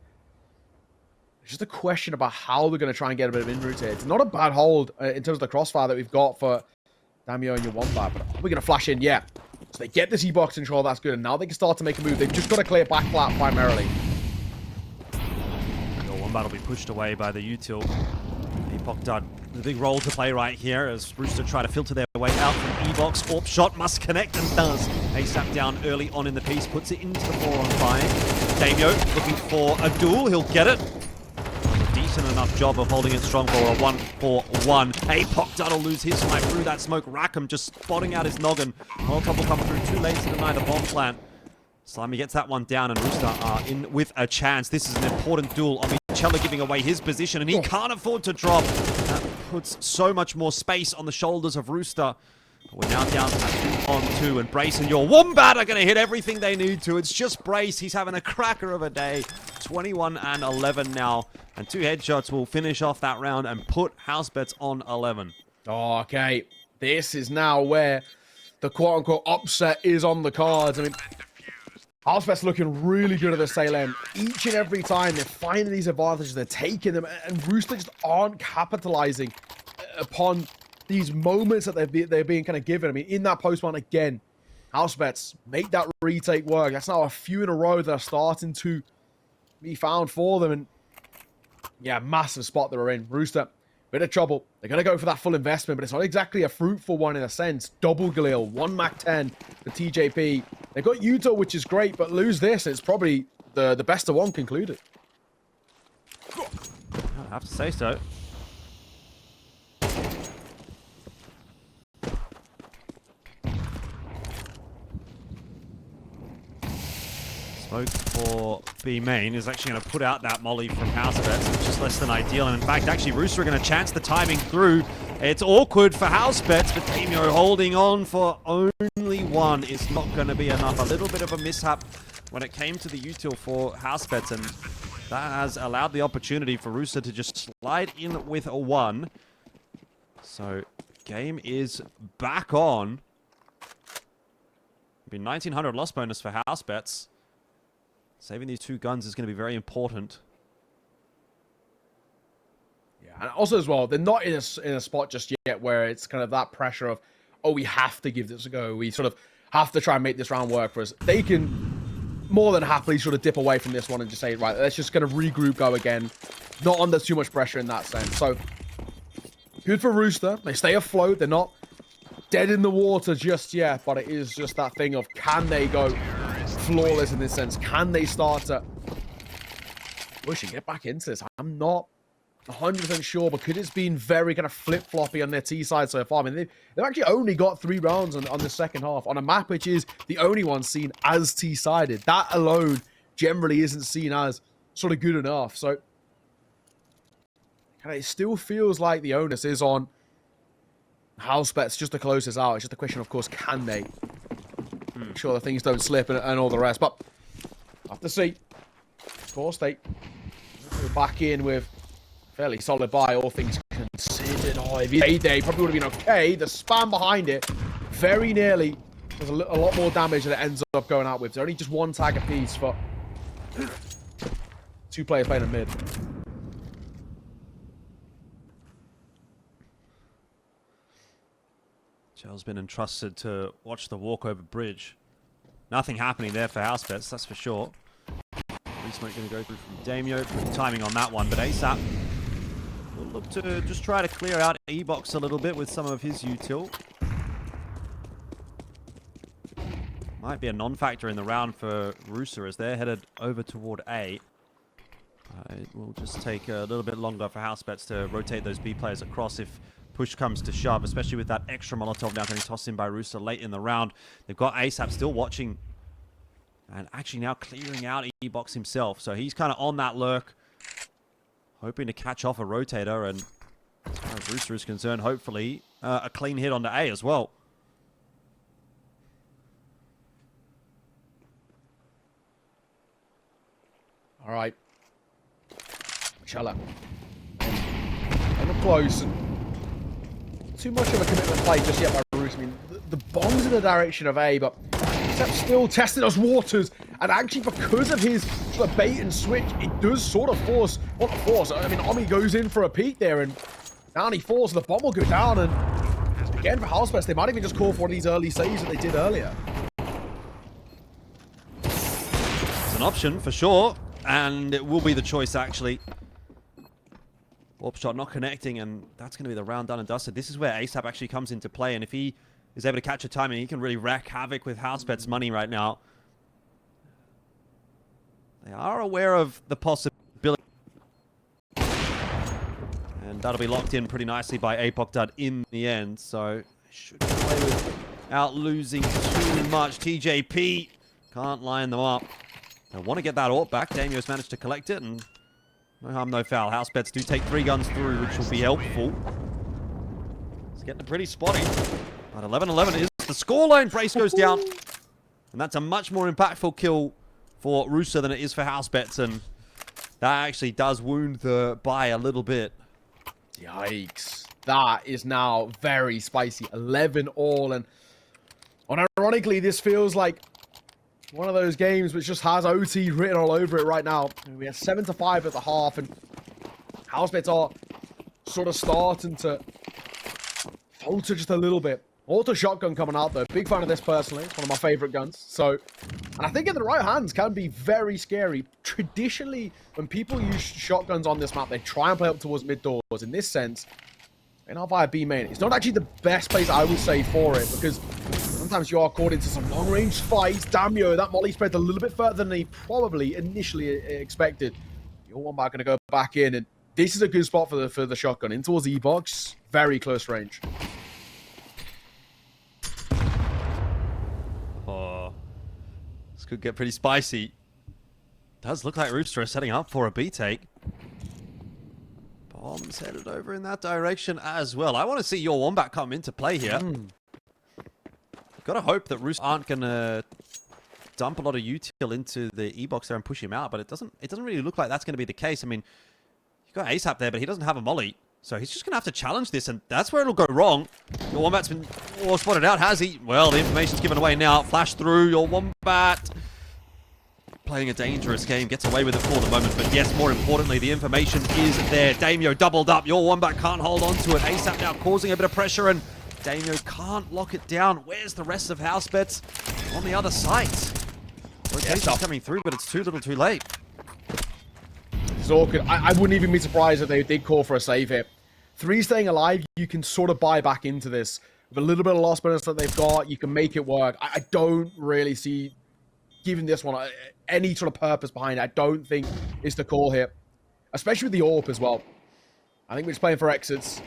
It's just a question about how they're going to try and get a bit of in-route here. It's not a bad hold in terms of the crossfire that we've got for Damio and your Wombat, but we're going to flash in, yeah. So they get this E-box control, that's good, and now they can start to make a move. They've just got to clear back flat primarily. Your Wombat will be pushed away by the util. Epoch done the big role to play right here as Rooster try to filter their way out from E-box. AWP shot must connect and does. ASAP down early on in the piece, puts it into the 4-on-5. Damio looking for a duel, he'll get it. Does a decent enough job of holding it strong for a 1-4-1. Apoc will lose his life through that smoke. Rackham just spotting out his noggin. Molotov will come through too late to deny the bomb plant. Slimy gets that one down, and Rooster are in with a chance. This is an important duel. Cella giving away his position, and he can't afford to drop. That puts so much more space on the shoulders of Rooster. We're now down to 2-on-2, and Brace and your Wombat are going to hit everything they need to. It's just Brace. He's having a cracker of a day. 21 and 11 now, and 2 headshots will finish off that round and put Housebets on 11. Oh, okay. This is now where the quote-unquote upset is on the cards. I mean, Housebets looking really good at the sail end. Each and every time they're finding these advantages, they're taking them, and Rooster just aren't capitalizing upon these moments that they're being kind of given. I mean, in that post-one again, Housebets make that retake work. That's now a few in a row that are starting to be found for them, and yeah, massive spot they're in. Rooster, bit of trouble. They're going to go for that full investment, but it's not exactly a fruitful one in a sense. Double Galil, 1 Mac 10 for TJP. They've got Utah, which is great, but lose this, it's probably the best of one concluded. I have to say so. Smoke for B main is actually going to put out that molly from Housebets, which is less than ideal. And in fact, actually, Rooster are going to chance the timing through. It's awkward for Housebets, but Damio holding on for only one is not going to be enough. A little bit of a mishap when it came to the util for Housebets, and that has allowed the opportunity for Rooster to just slide in with a 1. So, game is back on. Be 1900 loss bonus for Housebets. Saving these 2 guns is going to be very important. Yeah, and also as well, they're not in a spot just yet where it's kind of that pressure of, oh, we have to give this a go. We sort of have to try and make this round work for us. They can more than happily sort of dip away from this one and just say, right, let's just kind of regroup, go again. Not under too much pressure in that sense. So, good for Rooster. They stay afloat. They're not dead in the water just yet, but it is just that thing of, can they go flawless in this sense? Can they start to push and get back into this? I'm not 100% sure, because it's been very kind of flip-floppy on their T side so far. I mean, they've actually only got 3 rounds on the second half on a map which is the only one seen as T-sided. That alone generally isn't seen as sort of good enough. So it still feels like the onus is on Housebets just to close this out. It's just a question, of course, can they make sure that things don't slip and all the rest. But have to see. Of course, they go back in with fairly solid buy, all things considered. Oh, if they probably would have been okay. The spam behind it very nearly does a lot more damage than it ends up going out with. There's only just 1 tag apiece for 2 players playing in mid. Joe's been entrusted to watch the walkover bridge. Nothing happening there for Housebets, that's for sure. Smoke going to go through from Damio. Good timing on that one, but ASAP will look to just try to clear out E-Box a little bit with some of his util. Might be a non-factor in the round for Rooster as they're headed over toward A. It will just take a little bit longer for Housebets to rotate those B players across if push comes to shove, especially with that extra Molotov now getting tossed in by Rooster late in the round. They've got ASAP still watching and actually now clearing out E-Box himself. So he's kind of on that lurk, hoping to catch off a rotator. And as far as Rooster is concerned, hopefully a clean hit onto A as well. All right. Cella. And up close. Too much of a commitment play just yet by Rooster. I mean, the bomb's in the direction of A, but Sep's still testing those waters, and actually because of his sort of bait and switch, it does sort of force, what force? I mean, Omi goes in for a peek there, and down he falls, and the bomb will go down, and again for Housebets, they might even just call for one of these early saves that they did earlier. It's an option for sure, and it will be the choice actually. Warp shot not connecting, and that's going to be the round done and dusted. This is where ASAP actually comes into play, and if he is able to catch a timing, he can really wreak havoc with Housebets' money right now. They are aware of the possibility. And that'll be locked in pretty nicely by Apoc Dud in the end. So they should play without losing too much. TJP can't line them up. They want to get that AWP back. Damio's managed to collect it, and No harm, no foul. Housebets do take 3 guns through, which will be helpful. It's getting pretty spotty. But 11-11 is the scoreline. Brace goes down. And that's a much more impactful kill for Rooster than it is for Housebets. And that actually does wound the buy a little bit. Yikes. That is now very spicy. 11 all. And ironically, this feels like one of those games which just has OT written all over it right now. We have 7-5 at the half, and Housebets are sort of starting to falter just a little bit. Auto shotgun coming out though. Big fan of this personally. It's one of my favorite guns. So, and I think in the right hands can be very scary. Traditionally, when people use shotguns on this map, they try and play up towards mid doors. In this sense, and not via B main. It's not actually the best place I would say for it, because sometimes you are caught into some long-range fights. Damn you, that molly spread a little bit further than they probably initially expected. Your one back going to go back in, and this is a good spot for the shotgun. In towards the E-box, very close range. Oh, this could get pretty spicy. Does look like Rooster is setting up for a B take. Bombs headed over in that direction as well. I want to see your Wombat come into play here. Gotta hope that Rooster aren't gonna dump a lot of util into the E-box there and push him out, but it doesn't really look like that's gonna be the case. I mean, you got ASAP there, but he doesn't have a molly. So he's just gonna have to challenge this, and that's where it'll go wrong. Your Wombat's been all spotted out, has he? Well, the information's given away now. Flash through, your Wombat playing a dangerous game, gets away with it for the moment, but yes, more importantly, the information is there. Damio doubled up, your Wombat can't hold on to it. ASAP now causing a bit of pressure, and Damio can't lock it down. Where's the rest of Housebets? On the other side. Rotation's coming through, but it's too little too late. It's awkward. I wouldn't even be surprised if they did call for a save here. 3 staying alive, you can sort of buy back into this. With a little bit of loss bonus that they've got, you can make it work. I don't really see giving this one any sort of purpose behind it. I don't think it's the call here. Especially with the AWP as well. I think we're just playing for exits.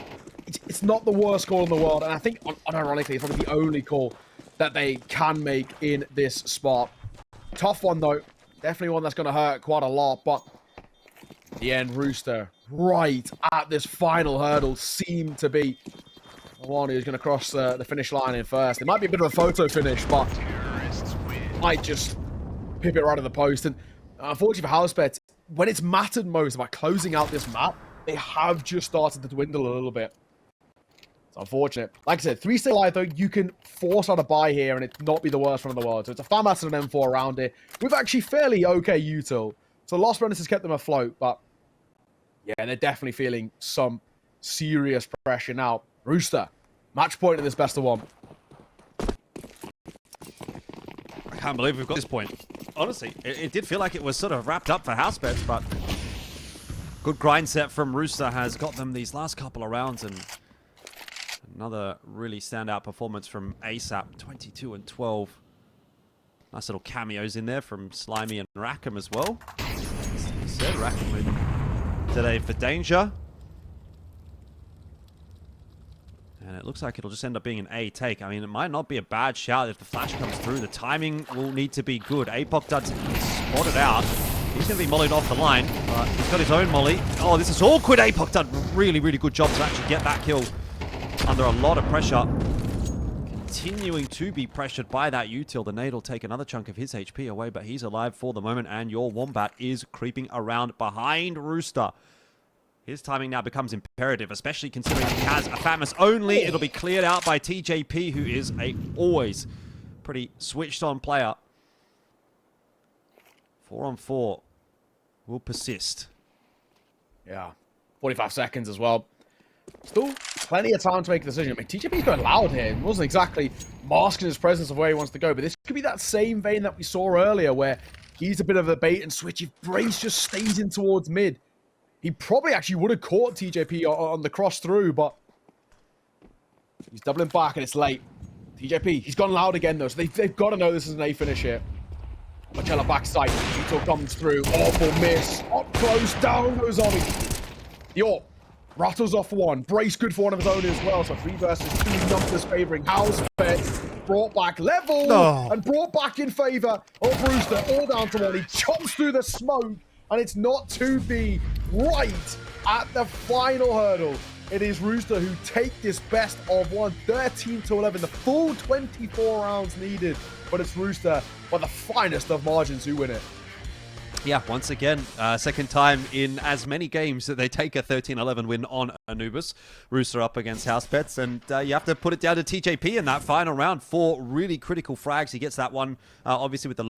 It's not the worst call in the world, and I think, unironically, it's probably the only call that they can make in this spot. Tough one, though. Definitely one that's going to hurt quite a lot, but in the end, Rooster, right at this final hurdle, seemed to be the one who's going to cross the finish line in first. It might be a bit of a photo finish, but might just pip it right at the post. And unfortunately for Housebets, when it's mattered most about closing out this map, they have just started to dwindle a little bit. It's unfortunate. Like I said, 3 stay alive though, you can force out a buy here and it not be the worst one in the world. So it's a FAMAS and an M4 around it with actually fairly okay util. So lost bonus has kept them afloat, but yeah, they're definitely feeling some serious pressure now. Rooster, match point in this best of 1. I can't believe we've got this point. Honestly, it did feel like it was sort of wrapped up for Housebets, but good grind set from Rooster has got them these last couple of rounds, and another really standout performance from ASAP, 22 and 12. Nice little cameos in there from Slimy and Rackham as well. As I said, Rackham with today for danger. And it looks like it'll just end up being an A take. I mean, it might not be a bad shout if the flash comes through. The timing will need to be good. Apoc does spot it out. He's going to be mollied off the line, but he's got his own molly. Oh, this is awkward. Apoc done really, really good job to actually get that kill under a lot of pressure. Continuing to be pressured by that util. The nade will take another chunk of his HP away, but he's alive for the moment, and your Wombat is creeping around behind Rooster. His timing now becomes imperative, especially considering he has a FAMAS only. It'll be cleared out by TJP, who is a always pretty switched on player. 4 on 4 will persist. Yeah, 45 seconds as well. Still plenty of time to make a decision. I mean, TJP's going loud here. He wasn't exactly masking his presence of where he wants to go, but this could be that same vein that we saw earlier where he's a bit of a bait and switch. If Brace just stays in towards mid, he probably actually would have caught TJP on the cross through, but he's doubling back and it's late. TJP, he's gone loud again though, so they've got to know this is an A finish here. Marcella backside, Util comes through, awful miss, up close, down goes Ollie. York rattles off one, Brace good for one of his own as well, so 3 versus 2 numbers favouring Housebets, brought back level, and brought back in favour of Rooster, all down to one. He chomps through the smoke, and it's not 2B. right at the final hurdle. It is Rooster who take this best of one, 13-11, the full 24 rounds needed. But it's Rooster, by the finest of margins, who win it. Yeah, once again, second time in as many games that they take a 13-11 win on Anubis. Rooster up against Housebets, and you have to put it down to TJP in that final round. 4 really critical frags. He gets that one, obviously, with the